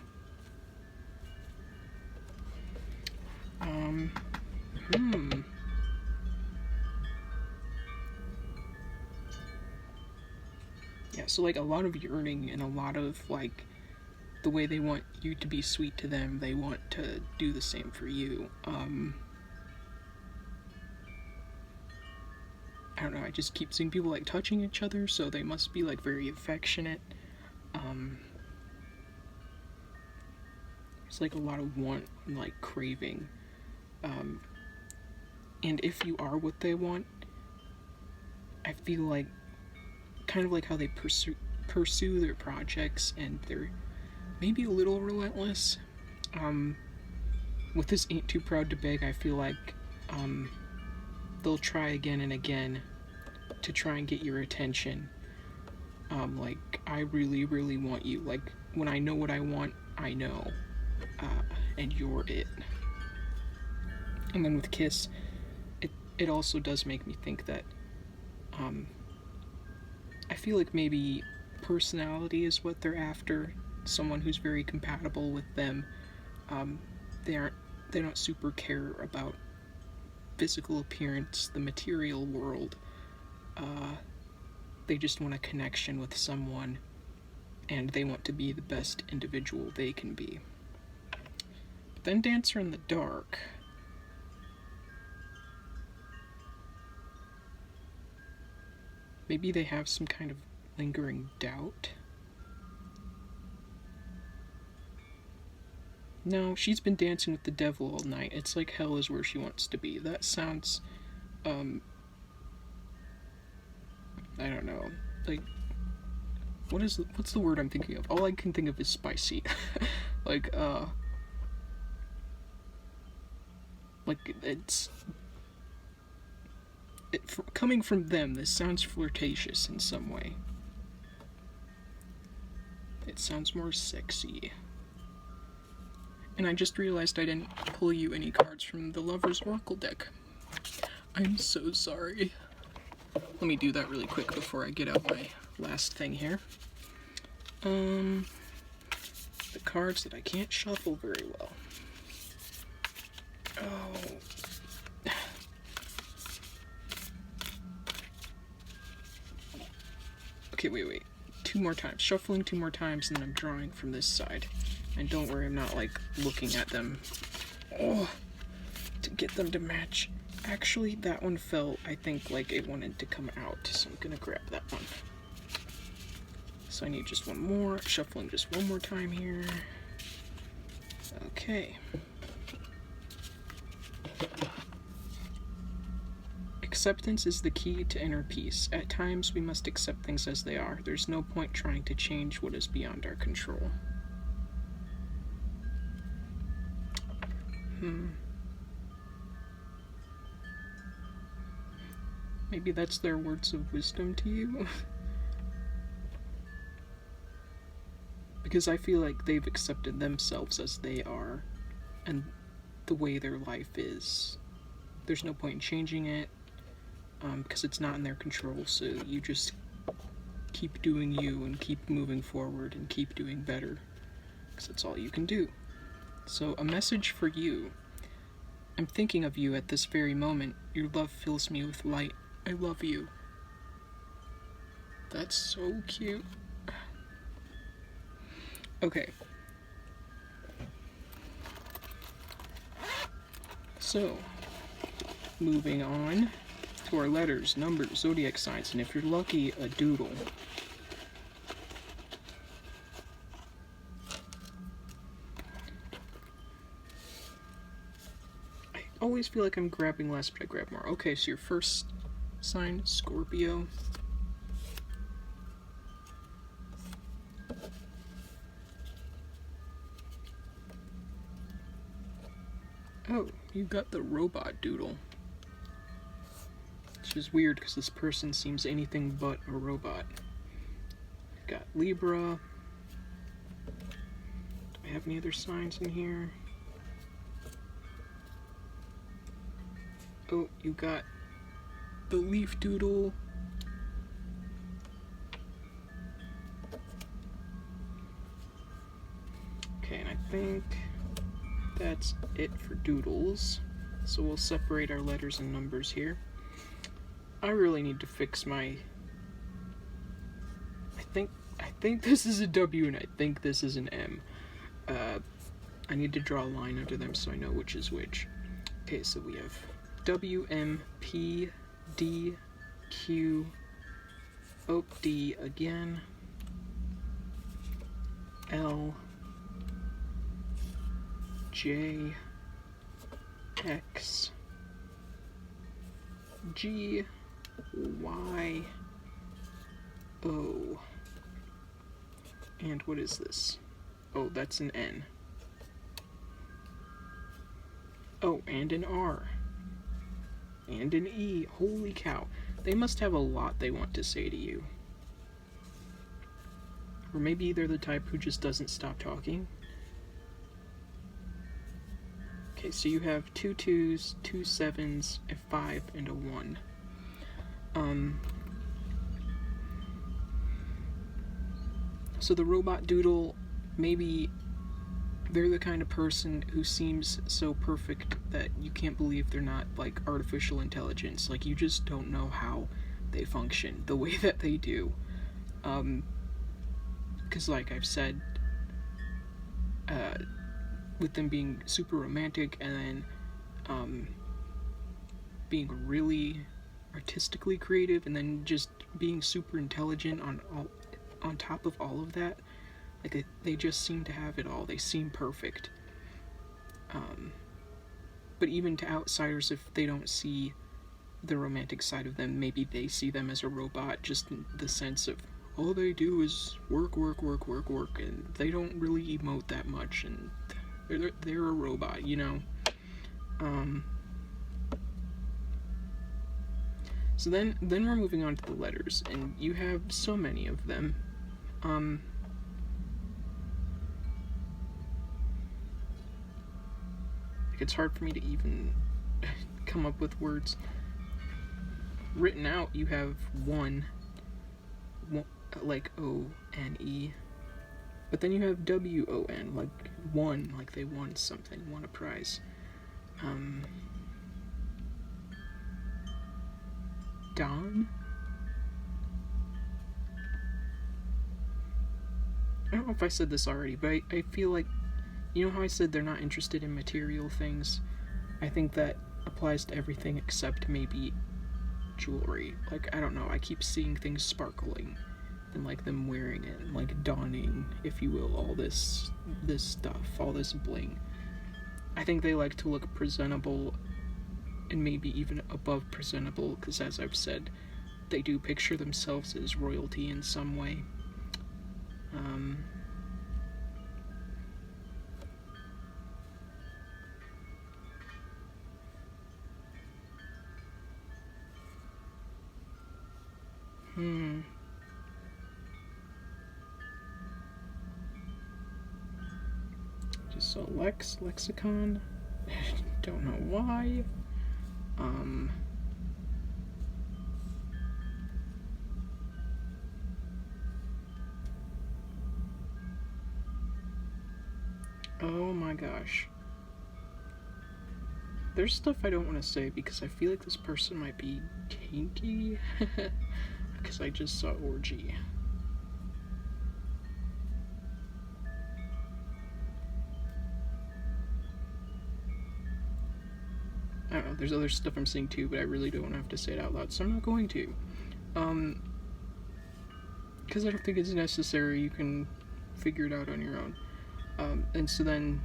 Yeah, so like a lot of yearning and a lot of like the way they want you to be sweet to them, they want to do the same for you. I don't know, I just keep seeing people like touching each other, so they must be like very affectionate. It's like a lot of want and like craving. And if you are what they want, I feel like kind of like how they pursue their projects, and they're maybe a little relentless. With this Ain't Too Proud to Beg, I feel like they'll try again and again to try and get your attention. Like, I really, really want you. Like, when I know what I want, I know. And you're it. And then with Kiss, it also does make me think that I feel like maybe personality is what they're after. Someone who's very compatible with them. They don't super care about physical appearance, the material world. They just want a connection with someone, and they want to be the best individual they can be. But then Dancer in the Dark. Maybe they have some kind of lingering doubt. No, she's been dancing with the devil all night. It's like hell is where she wants to be. That sounds, I don't know. Like, what's the word I'm thinking of? All I can think of is spicy. like coming from them, this sounds flirtatious in some way. It sounds more sexy. And I just realized I didn't pull you any cards from the Lover's Oracle deck. I'm so sorry. Let me do that really quick before I get out my last thing here. The cards that I can't shuffle very well. Oh. Okay, wait. 2 more times. Shuffling 2 more times, and then I'm drawing from this side. And don't worry, I'm not, like, looking at them. Oh, to get them to match. Actually, that one felt, I think, like it wanted to come out, so I'm gonna grab that one. So I need just 1 more. Shuffling just 1 more time here. Okay. Acceptance is the key to inner peace. At times, we must accept things as they are. There's no point trying to change what is beyond our control. Maybe that's their words of wisdom to you? Because I feel like they've accepted themselves as they are, and the way their life is. There's no point in changing it, because it's not in their control, so you just keep doing you, and keep moving forward, and keep doing better, because that's all you can do. So, a message for you. I'm thinking of you at this very moment. Your love fills me with light. I love you. That's so cute. Okay. So, moving on to our letters, numbers, zodiac signs, and if you're lucky, a doodle. I always feel like I'm grabbing less, but I grab more. Okay, so your first sign, Scorpio. Oh, you got the robot doodle. Which is weird because this person seems anything but a robot. got Libra. Do I have any other signs in here? Oh, you got the leaf doodle. Okay, and I think that's it for doodles. So we'll separate our letters and numbers here. I really need to fix my... I think this is a W and I think this is an M. I need to draw a line under them so I know which is which. Okay, so we have W, M, P, D, Q, oh, D again, L, J, X, G, Y, O, and what is this? Oh, that's an N. Oh, and an R. And an E. Holy cow. They must have a lot they want to say to you. Or maybe they're the type who just doesn't stop talking. Okay, so you have 2 2s, 2 7s, a 5, and a 1. So the robot doodle, maybe they're the kind of person who seems so perfect that you can't believe they're not like artificial intelligence. Like, you just don't know how they function the way that they do. Because like I've said, with them being super romantic and then being really artistically creative and then just being super intelligent on top of all of that, like they just seem to have it all. They seem perfect. But even to outsiders, if they don't see the romantic side of them, maybe they see them as a robot, just in the sense of all they do is work, and they don't really emote that much, and they're a robot, you know? So then we're moving on to the letters, and you have so many of them. It's hard for me to even come up with words. Written out, you have one, like O-N-E, but then you have W-O-N, like won, like they won something, won a prize. Don? I don't know if I said this already, but I feel like, you know how I said they're not interested in material things? I think that applies to everything except maybe jewelry. Like, I don't know, I keep seeing things sparkling and like them wearing it, and like donning, if you will, all this stuff, all this bling. I think they like to look presentable and maybe even above presentable, because as I've said, they do picture themselves as royalty in some way. Just saw lexicon. Don't know why. Oh my gosh. There's stuff I don't want to say because I feel like this person might be kinky. Because I just saw orgy. I don't know, there's other stuff I'm seeing too, but I really don't have to say it out loud, so I'm not going to. Because I don't think it's necessary, you can figure it out on your own. And so then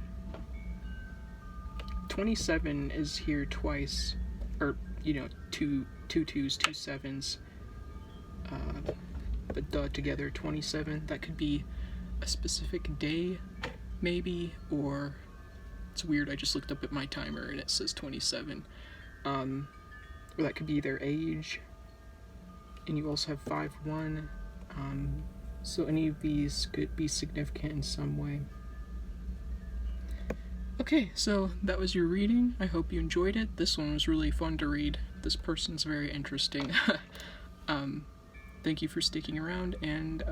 27 is here twice, or, you know, two 2s, 2 7s, but together 27. That could be a specific day, maybe, or it's weird, I just looked up at my timer and it says 27. Or that could be their age, and you also have 5 1. So any of these could be significant in some way. Okay, so that was your reading. I hope you enjoyed it. This one was really fun to read. This person's very interesting. Thank you for sticking around, and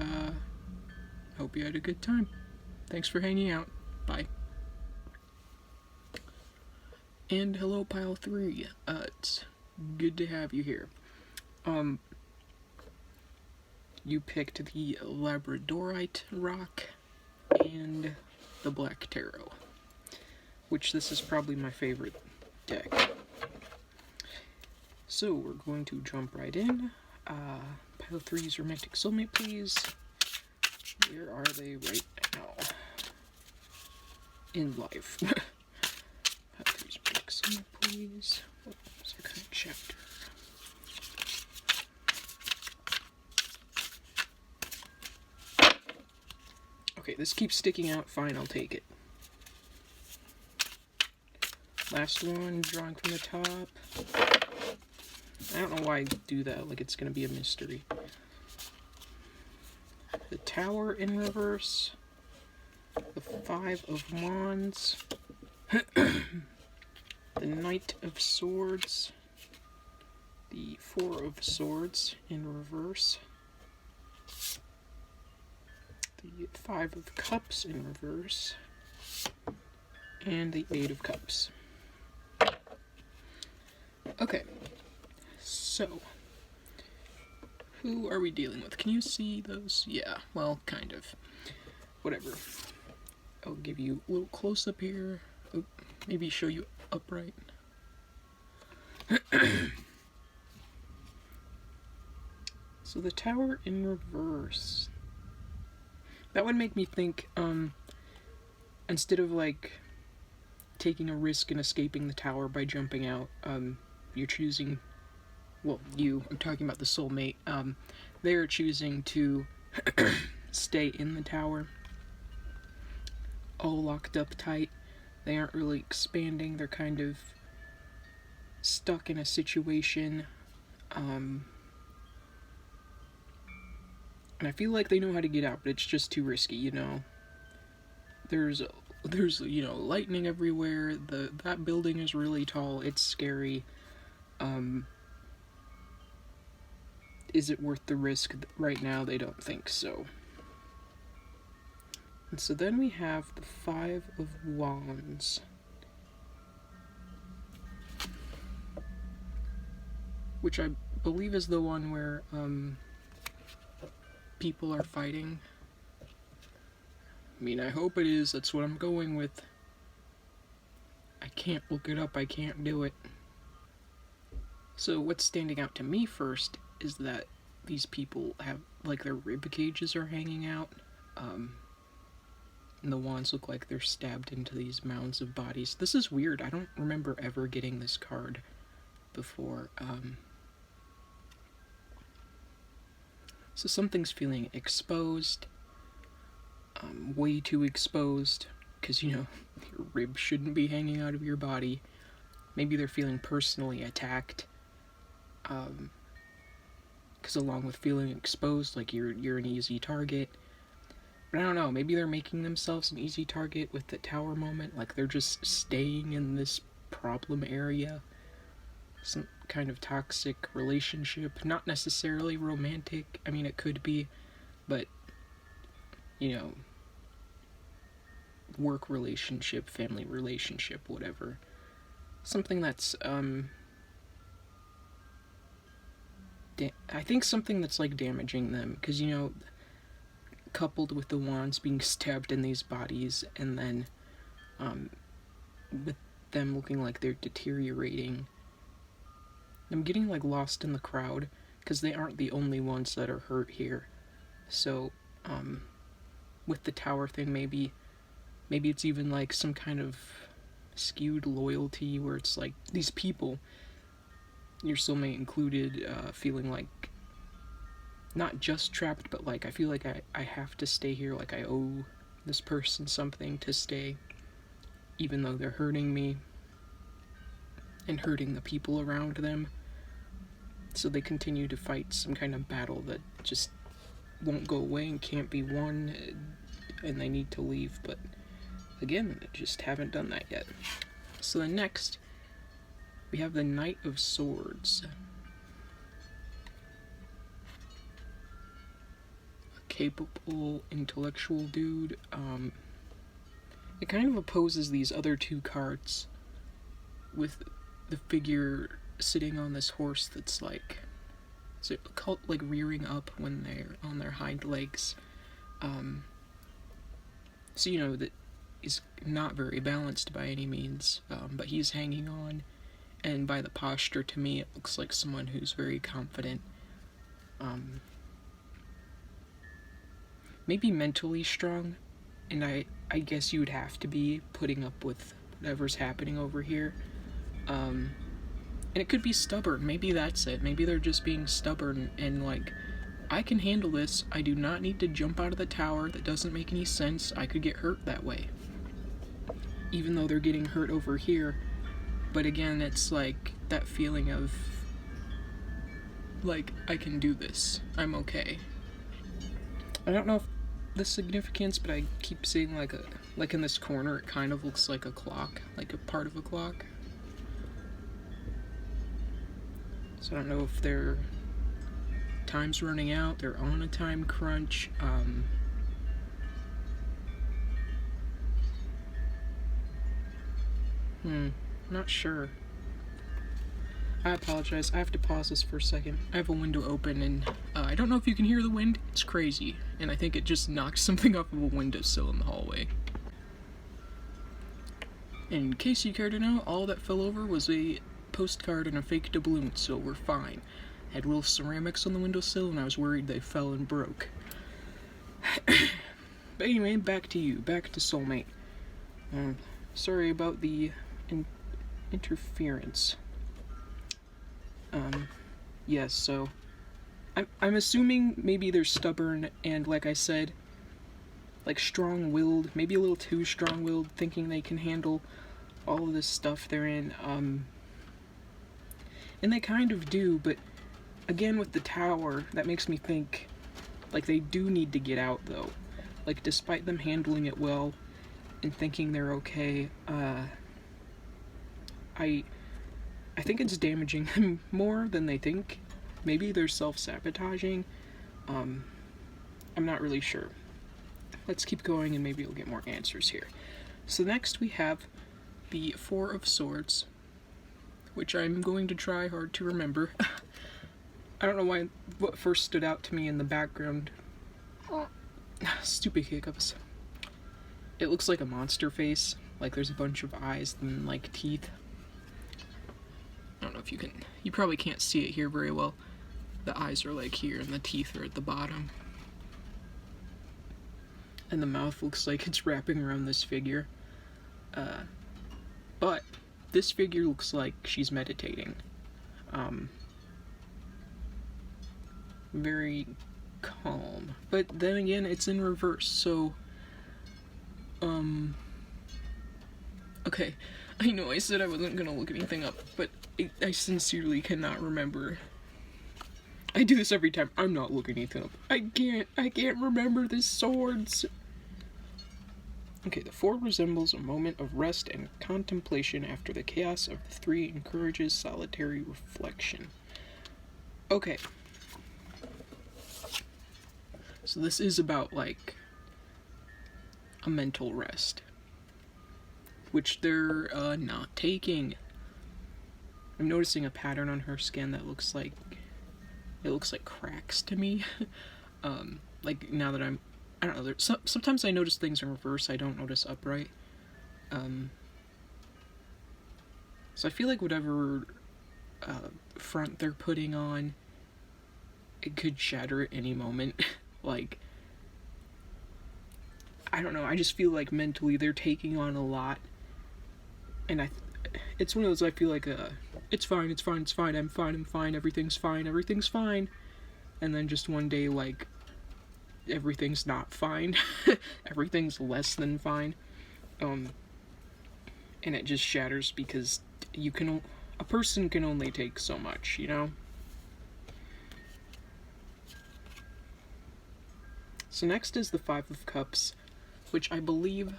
hope you had a good time. Thanks for hanging out. Bye. And hello, Pile 3. It's good to have you here. You picked the Labradorite rock and the Black Tarot, which this is probably my favorite deck. So we're going to jump right in. Pile 3's romantic soulmate, please. Where are they right now? In life. Pile 3's romantic soulmate, please. What's our current chapter? Okay, this keeps sticking out. Fine, I'll take it. Last one, drawing from the top. I don't know why I do that, like it's gonna be a mystery. The Tower in reverse. The Five of Wands. The Knight of Swords. The Four of Swords in reverse. The Five of Cups in reverse. And the Eight of Cups. Okay, so who are we dealing with? Can you see those? Yeah, well, kind of. Whatever. I'll give you a little close-up here. Oh, maybe show you upright. So the Tower in reverse. That would make me think, instead of like taking a risk and escaping the tower by jumping out, you're choosing, well, I'm talking about the soulmate, they're choosing to stay in the tower, all locked up tight. They aren't really expanding, they're kind of stuck in a situation, and I feel like they know how to get out, but it's just too risky, you know. There's you know, lightning everywhere, that building is really tall, it's scary. Is it worth the risk? Right now, they don't think so. And so then we have the Five of Wands. Which I believe is the one where, people are fighting. I mean, I hope it is. That's what I'm going with. I can't look it up. I can't do it. So what's standing out to me first is that these people have, like, their rib cages are hanging out. And the wands look like they're stabbed into these mounds of bodies. This is weird. I don't remember ever getting this card before. So something's feeling exposed. Way too exposed. Because, you know, your ribs shouldn't be hanging out of your body. Maybe they're feeling personally attacked. Because along with feeling exposed, like, you're an easy target. But I don't know, maybe they're making themselves an easy target with the tower moment. Like, they're just staying in this problem area. Some kind of toxic relationship. Not necessarily romantic. I mean, it could be. But, you know, work relationship, family relationship, whatever. Something that's, I think something that's, like, damaging them. Because, you know, coupled with the wands being stabbed in these bodies, and then, with them looking like they're deteriorating, I'm getting, like, lost in the crowd, because they aren't the only ones that are hurt here. So, with the tower thing, maybe it's even, like, some kind of skewed loyalty, where it's, like, these people, your soulmate included, feeling like, not just trapped, but, like, I feel like I have to stay here, like, I owe this person something to stay, even though they're hurting me, and hurting the people around them. So they continue to fight some kind of battle that just won't go away and can't be won, and they need to leave, but again, I just haven't done that yet. So then next, we have the Knight of Swords. A capable, intellectual dude. It kind of opposes these other two cards with the figure sitting on this horse that's like, is it called like rearing up when they're on their hind legs? So you know that he's not very balanced by any means, but he's hanging on, and by the posture, to me, it looks like someone who's very confident. Maybe mentally strong, and I guess you would have to be putting up with whatever's happening over here. And it could be stubborn. Maybe that's it. Maybe they're just being stubborn and like, I can handle this. I do not need to jump out of the tower. That doesn't make any sense. I could get hurt that way. Even though they're getting hurt over here. But again, it's like that feeling of like, I can do this. I'm okay. I don't know if the significance, but I keep seeing like in this corner, it kind of looks like a clock, like a part of a clock. So I don't know if their time's running out, they're on a time crunch. Not sure. I apologize, I have to pause this for a second. I have a window open and I don't know if you can hear the wind. It's crazy, and I think it just knocked something off of a windowsill in the hallway. In case you care to know, all that fell over was a postcard and a fake doubloon, so we're fine. I had little ceramics on the windowsill and I was worried they fell and broke. But anyway, back to you, back to Soulmate. Sorry about the interference. Yes, so I'm assuming maybe they're stubborn and, like I said, like strong-willed, maybe a little too strong-willed, thinking they can handle all of this stuff they're in. And they kind of do, but again with the tower, that makes me think like they do need to get out though. Like despite them handling it well and thinking they're okay, I think it's damaging them more than they think. Maybe they're self-sabotaging. I'm not really sure. Let's keep going and maybe we'll get more answers here. So next we have the Four of Swords, which I'm going to try hard to remember. I don't know why what first stood out to me in the background. Stupid hiccups. It looks like a monster face. Like there's a bunch of eyes and like teeth. I don't know if you probably can't see it here very well. The eyes are like here and the teeth are at the bottom. And the mouth looks like it's wrapping around this figure. But this figure looks like she's meditating. Very calm. But then again, it's in reverse, so okay, I know I said I wasn't gonna look anything up, but I sincerely cannot remember. I do this every time. I'm not looking anything up. I can't remember the swords. Okay, the four resembles a moment of rest and contemplation after the chaos of the three encourages solitary reflection. Okay. So this is about, like, a mental rest, which they're not taking. I'm noticing a pattern on her skin that looks like, it looks like cracks to me. Like, now that I don't know, sometimes I notice things in reverse, I don't notice upright. So I feel like whatever front they're putting on, it could shatter at any moment. Like, I don't know, I just feel like mentally they're taking on a lot. And it's one of those, I feel like, it's fine, I'm fine, everything's fine. And then just one day, like, everything's not fine. Everything's less than fine. And it just shatters because a person can only take so much, you know? So next is the Five of Cups, which I believe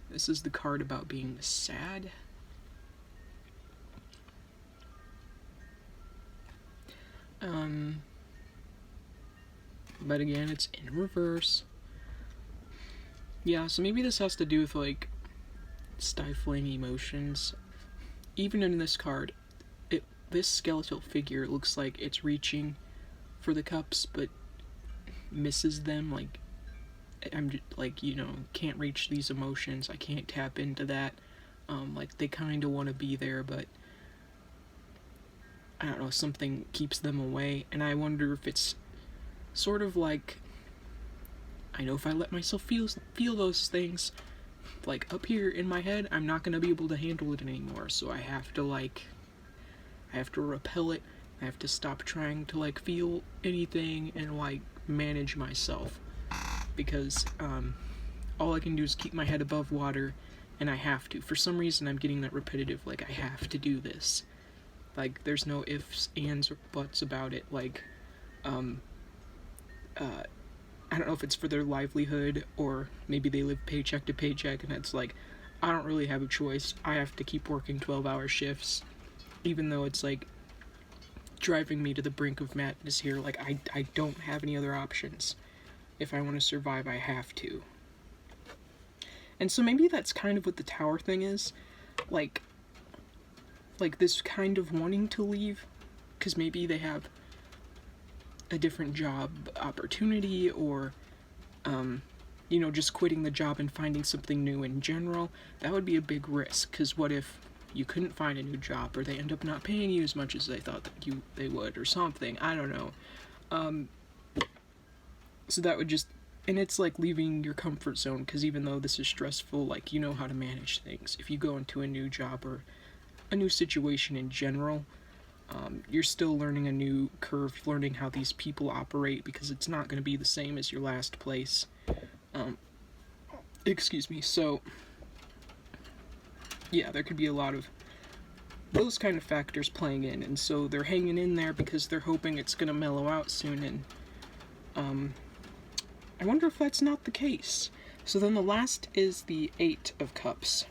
this is the card about being sad. But again, it's in reverse. Yeah, so maybe this has to do with, like, stifling emotions. Even in this card, this skeletal figure looks like it's reaching for the cups, but misses them. Like, I'm just, like, you know, can't reach these emotions. I can't tap into that. Like, they kind of want to be there, but I don't know, something keeps them away. And I wonder if it's sort of like, I know if I let myself feel those things, like, up here in my head, I'm not going to be able to handle it anymore. So I have to, like, I have to repel it. I have to stop trying to, like, feel anything and, like, manage myself. Because all I can do is keep my head above water, and I have to. For some reason, I'm getting that repetitive, like, I have to do this. Like, there's no ifs, ands, or buts about it. Like, I don't know if it's for their livelihood, or maybe they live paycheck to paycheck, and it's like, I don't really have a choice. I have to keep working 12-hour shifts, even though it's, like, driving me to the brink of madness here. Like, I don't have any other options. If I want to survive, I have to. And so maybe that's kind of what the tower thing is. Like this kind of wanting to leave, because maybe they have a different job opportunity, or you know, just quitting the job and finding something new in general. That would be a big risk, because what if you couldn't find a new job, or they end up not paying you as much as they thought that they would, or something. I don't know. So that would just, and it's like leaving your comfort zone, because even though this is stressful, like, you know how to manage things. If you go into a new job or a new situation in general, you're still learning a new curve, learning how these people operate, because it's not going to be the same as your last place. Excuse me. So, yeah, there could be a lot of those kind of factors playing in, and so they're hanging in there because they're hoping it's going to mellow out soon, and I wonder if that's not the case. So then the last is the Eight of Cups,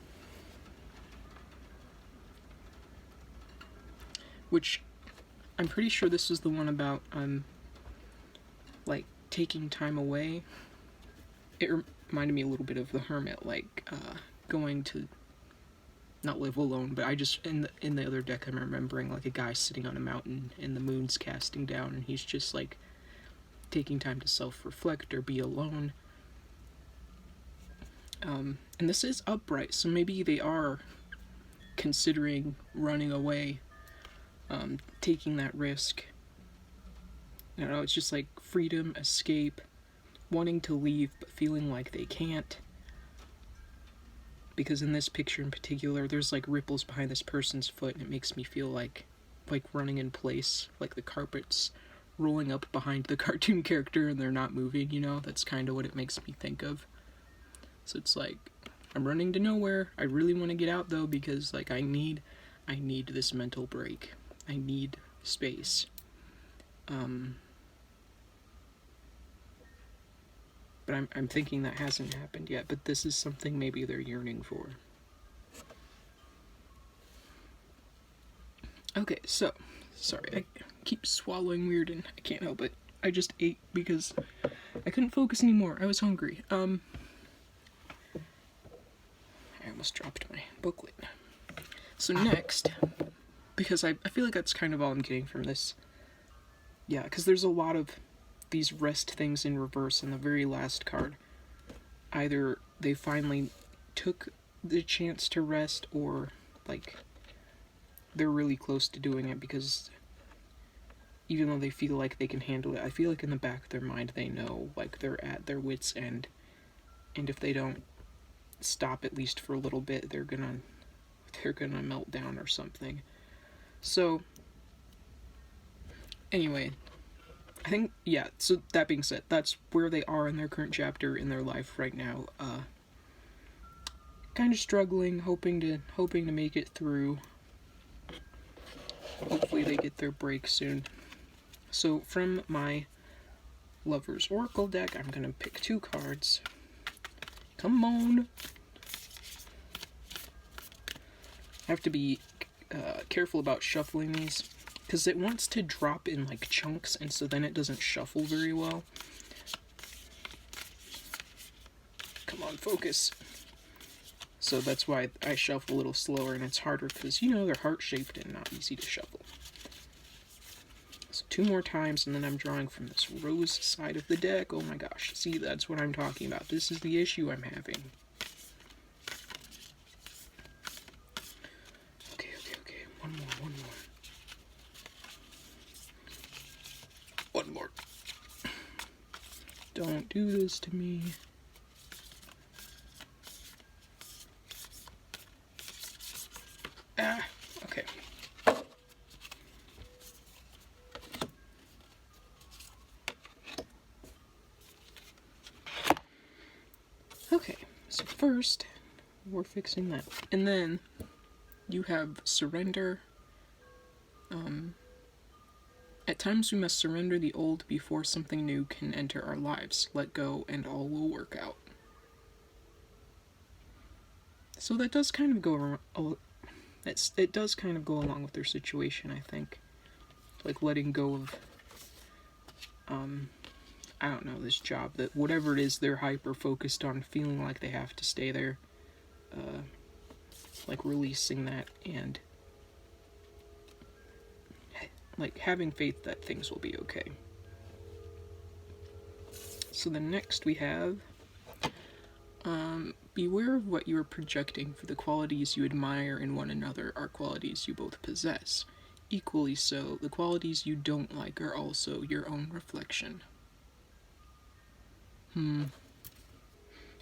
which I'm pretty sure this is the one about, like, taking time away. It reminded me a little bit of the Hermit, like, going to not live alone, but I just, in the other deck, I'm remembering, like, a guy sitting on a mountain and the moon's casting down, and he's just, like, taking time to self-reflect or be alone. And this is upright, so maybe they are considering running away, taking that risk. I don't know, it's just like freedom, escape, wanting to leave but feeling like they can't. Because in this picture in particular, there's like ripples behind this person's foot, and it makes me feel like running in place, like the carpet's rolling up behind the cartoon character and they're not moving, you know? That's kind of what it makes me think of. So it's like, I'm running to nowhere. I really want to get out though, because like I need this mental break. I need space. But I'm thinking that hasn't happened yet, but this is something maybe they're yearning for. Okay, so, sorry, I keep swallowing weird and I can't help it. I just ate because I couldn't focus anymore. I was hungry. I almost dropped my booklet. So next, because I feel like that's kind of all I'm getting from this. Yeah, because there's a lot of these rest things in reverse in the very last card. Either they finally took the chance to rest, or like they're really close to doing it, because even though they feel like they can handle it, I feel like in the back of their mind they know like they're at their wits' end, and if they don't stop at least for a little bit, they're gonna melt down or something. So anyway, I think, yeah, so that being said, that's where they are in their current chapter in their life right now. Kind of struggling, hoping to make it through. Hopefully they get their break soon. So from my Lover's Oracle deck. I'm gonna pick 2 cards. Come on. I have to be careful about shuffling these, because it wants to drop in like chunks, and so then it doesn't shuffle very well. Come on, focus. So that's why I shuffle a little slower, and it's harder because, you know, they're heart-shaped and not easy to shuffle. So 2 more times, and then I'm drawing from this rose side of the deck. Oh my gosh, see, that's what I'm talking about. This is the issue I'm having. Okay, one more. One more. Don't do this to me. Okay. Okay, so first, we're fixing that. And then, you have surrender. At times we must surrender the old before something new can enter our lives. Let go and all will work out. So that does kind of go around, it does kind of go along with their situation, I think. Like letting go of, I don't know, this job that whatever it is they're hyper focused on, feeling like they have to stay there. Like releasing that and like having faith that things will be okay. So then next we have beware of what you are projecting, for the qualities you admire in one another are qualities you both possess. Equally so, the qualities you don't like are also your own reflection.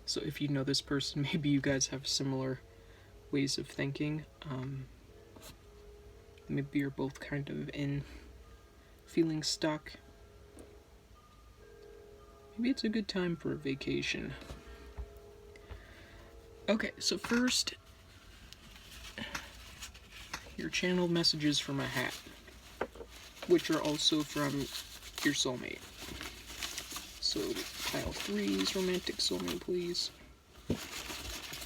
So if you know this person, maybe you guys have similar ways of thinking. Maybe you're both kind of in feeling stuck. Maybe it's a good time for a vacation. Okay, so first, your channeled messages from a hat, which are also from your soulmate. So, pile 3's romantic soulmate, please.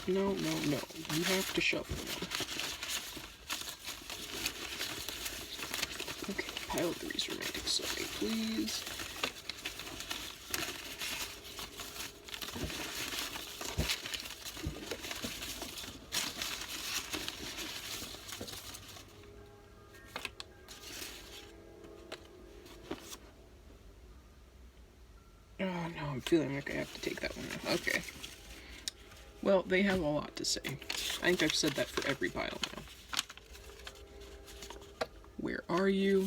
No. You have to shuffle now. Okay, pile 3's romantic soulmate, please. Oh no, I'm feeling like I have to take that one out. Okay. Well, they have a lot to say. I think I've said that for every pile now. Where are you?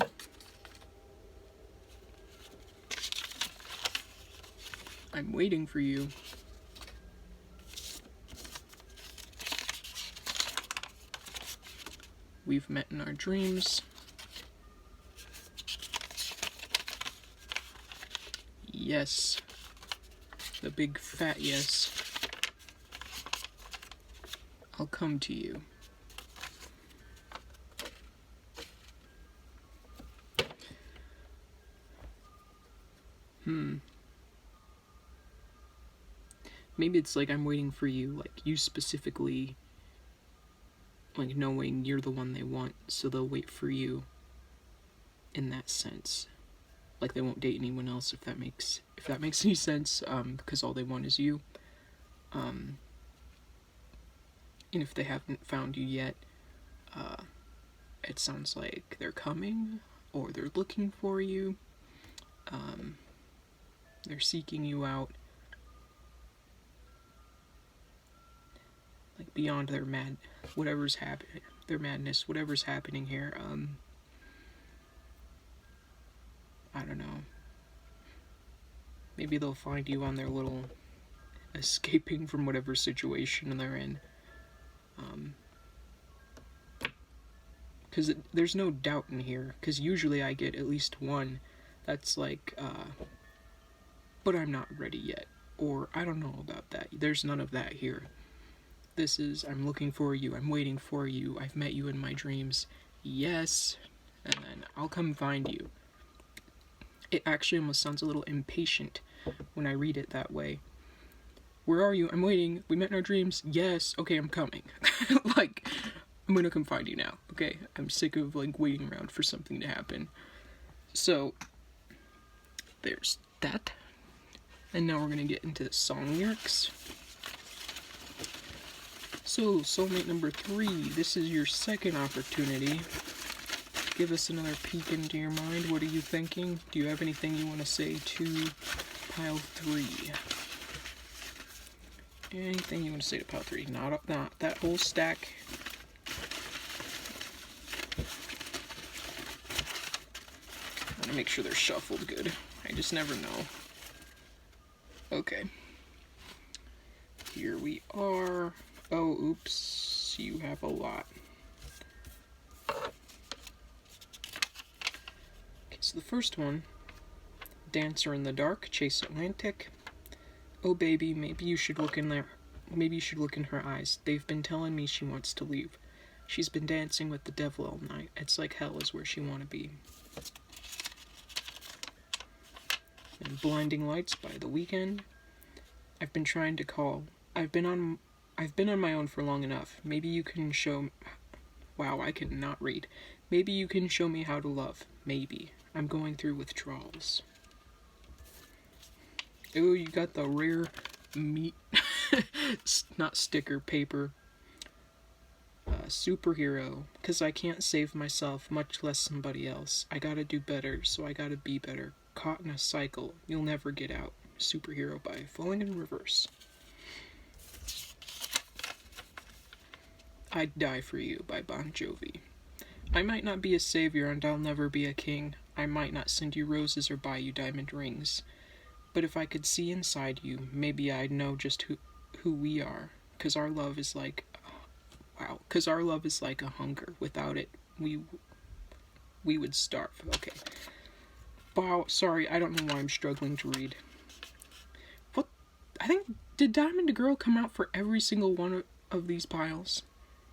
I'm waiting for you. We've met in our dreams. Yes. The big fat yes. I'll come to you. Maybe it's like I'm waiting for you, like you specifically, like knowing you're the one they want, so they'll wait for you in that sense. Like they won't date anyone else, if that makes any sense, because all they want is you. And if they haven't found you yet, it sounds like they're coming, or they're looking for you. They're seeking you out. Like beyond their whatever's happening, their madness, whatever's happening here. I don't know. Maybe they'll find you on their little escaping from whatever situation they're in. Because there's no doubt in here. Because usually I get at least one that's like, but I'm not ready yet. Or, I don't know about that. There's none of that here. This is, I'm looking for you, I'm waiting for you, I've met you in my dreams. Yes. And then I'll come find you. It actually almost sounds a little impatient when I read it that way. Where are you? I'm waiting. We met in our dreams. Yes. Okay, I'm coming. Like, I'm gonna come find you now. Okay? I'm sick of, like, waiting around for something to happen. So, there's that. And now we're gonna get into the song lyrics. So, soulmate number 3, this is your second opportunity. Give us another peek into your mind. What are you thinking? Do you have anything you want to say to pile 3? Anything you want to say to pile 3? Not that whole stack. I want to make sure they're shuffled good. I just never know. Okay. Here we are. Oh, oops. You have a lot. Okay, so the first one. Dancer in the dark, chase Atlantic. Oh baby, maybe you should look in there. Maybe you should look in her eyes. They've been telling me she wants to leave. She's been dancing with the devil all night. It's like hell is where she want to be. And Blinding Lights by The Weeknd. I've been trying to call. I've been on my own for long enough. Maybe you can show. Wow, I cannot read. Maybe you can show me how to love. Maybe. I'm going through withdrawals. Ooh, you got the rare meat, not sticker, paper. Superhero, because I can't save myself, much less somebody else. I gotta do better, so I gotta be better. Caught in a cycle, you'll never get out. Superhero by Falling in Reverse. I'd Die for You by Bon Jovi. I might not be a savior and I'll never be a king. I might not send you roses or buy you diamond rings. But if I could see inside you, maybe I'd know just who we are. 'Cause our love is like... Wow. 'Cause our love is like a hunger. Without it, we would starve. Okay. Wow, sorry, I don't know why I'm struggling to read. What? I think... Did Diamond Girl come out for every single one of these piles?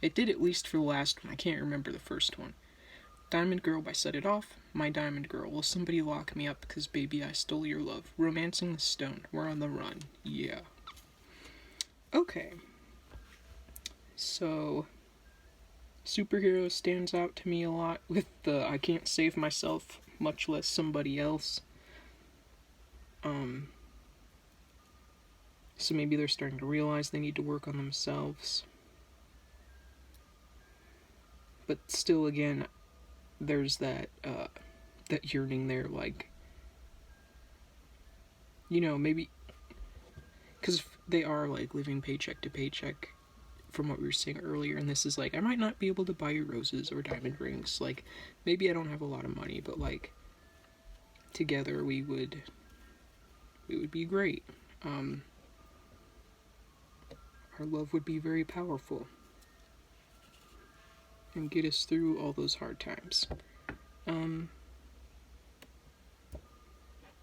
It did, at least for the last one. I can't remember the first one. Diamond Girl by Set It Off. My Diamond Girl. Will somebody lock me up? 'Cause baby, I stole your love. Romancing the Stone. We're on the run. Yeah. Okay. So, superhero stands out to me a lot with the I can't save myself, much less somebody else. So maybe they're starting to realize they need to work on themselves. But still, again, there's that yearning there, like, you know, maybe, because they are, like, living paycheck to paycheck, from what we were saying earlier, and this is like, I might not be able to buy you roses or diamond rings, like, maybe I don't have a lot of money, but, like, together we would be great. Our love would be very powerful and get us through all those hard times.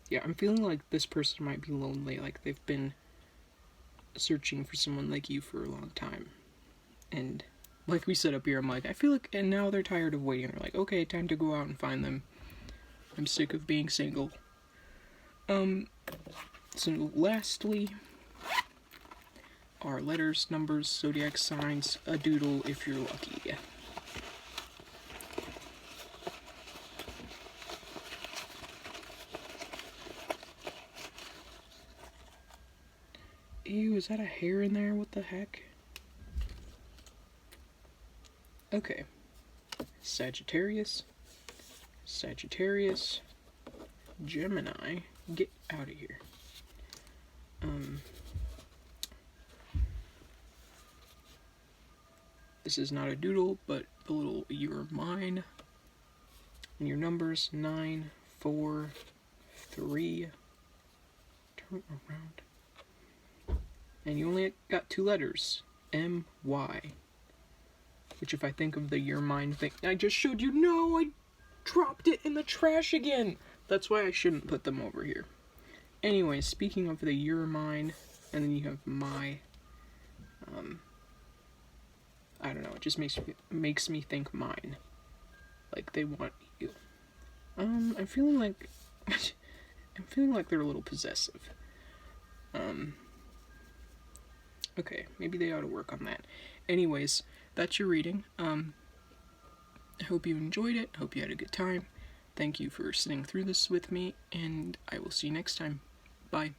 Yeah, I'm feeling like this person might be lonely, like they've been searching for someone like you for a long time. And like we said up here, I'm like, I feel like, and now they're tired of waiting. They're like, okay, time to go out and find them. I'm sick of being single. So lastly, are letters, numbers, zodiac signs, a doodle if you're lucky. Ew, is that a hair in there? What the heck? Okay. Sagittarius. Sagittarius. Gemini. Get out of here. This is not a doodle, but a little you're mine. And your numbers 9, 4, 3. Turn around. And you only got 2 letters. M-Y. Which, if I think of the you're mine thing I just showed you, no, I dropped it in the trash again. That's why I shouldn't put them over here. Anyway, speaking of the you're mine, and then you have my, I don't know, it just makes me think mine. Like, they want you. I'm feeling like, I'm feeling like they're a little possessive. Okay, maybe they ought to work on that. Anyways, that's your reading. I hope you enjoyed it. Hope you had a good time. Thank you for sitting through this with me, and I will see you next time. Bye.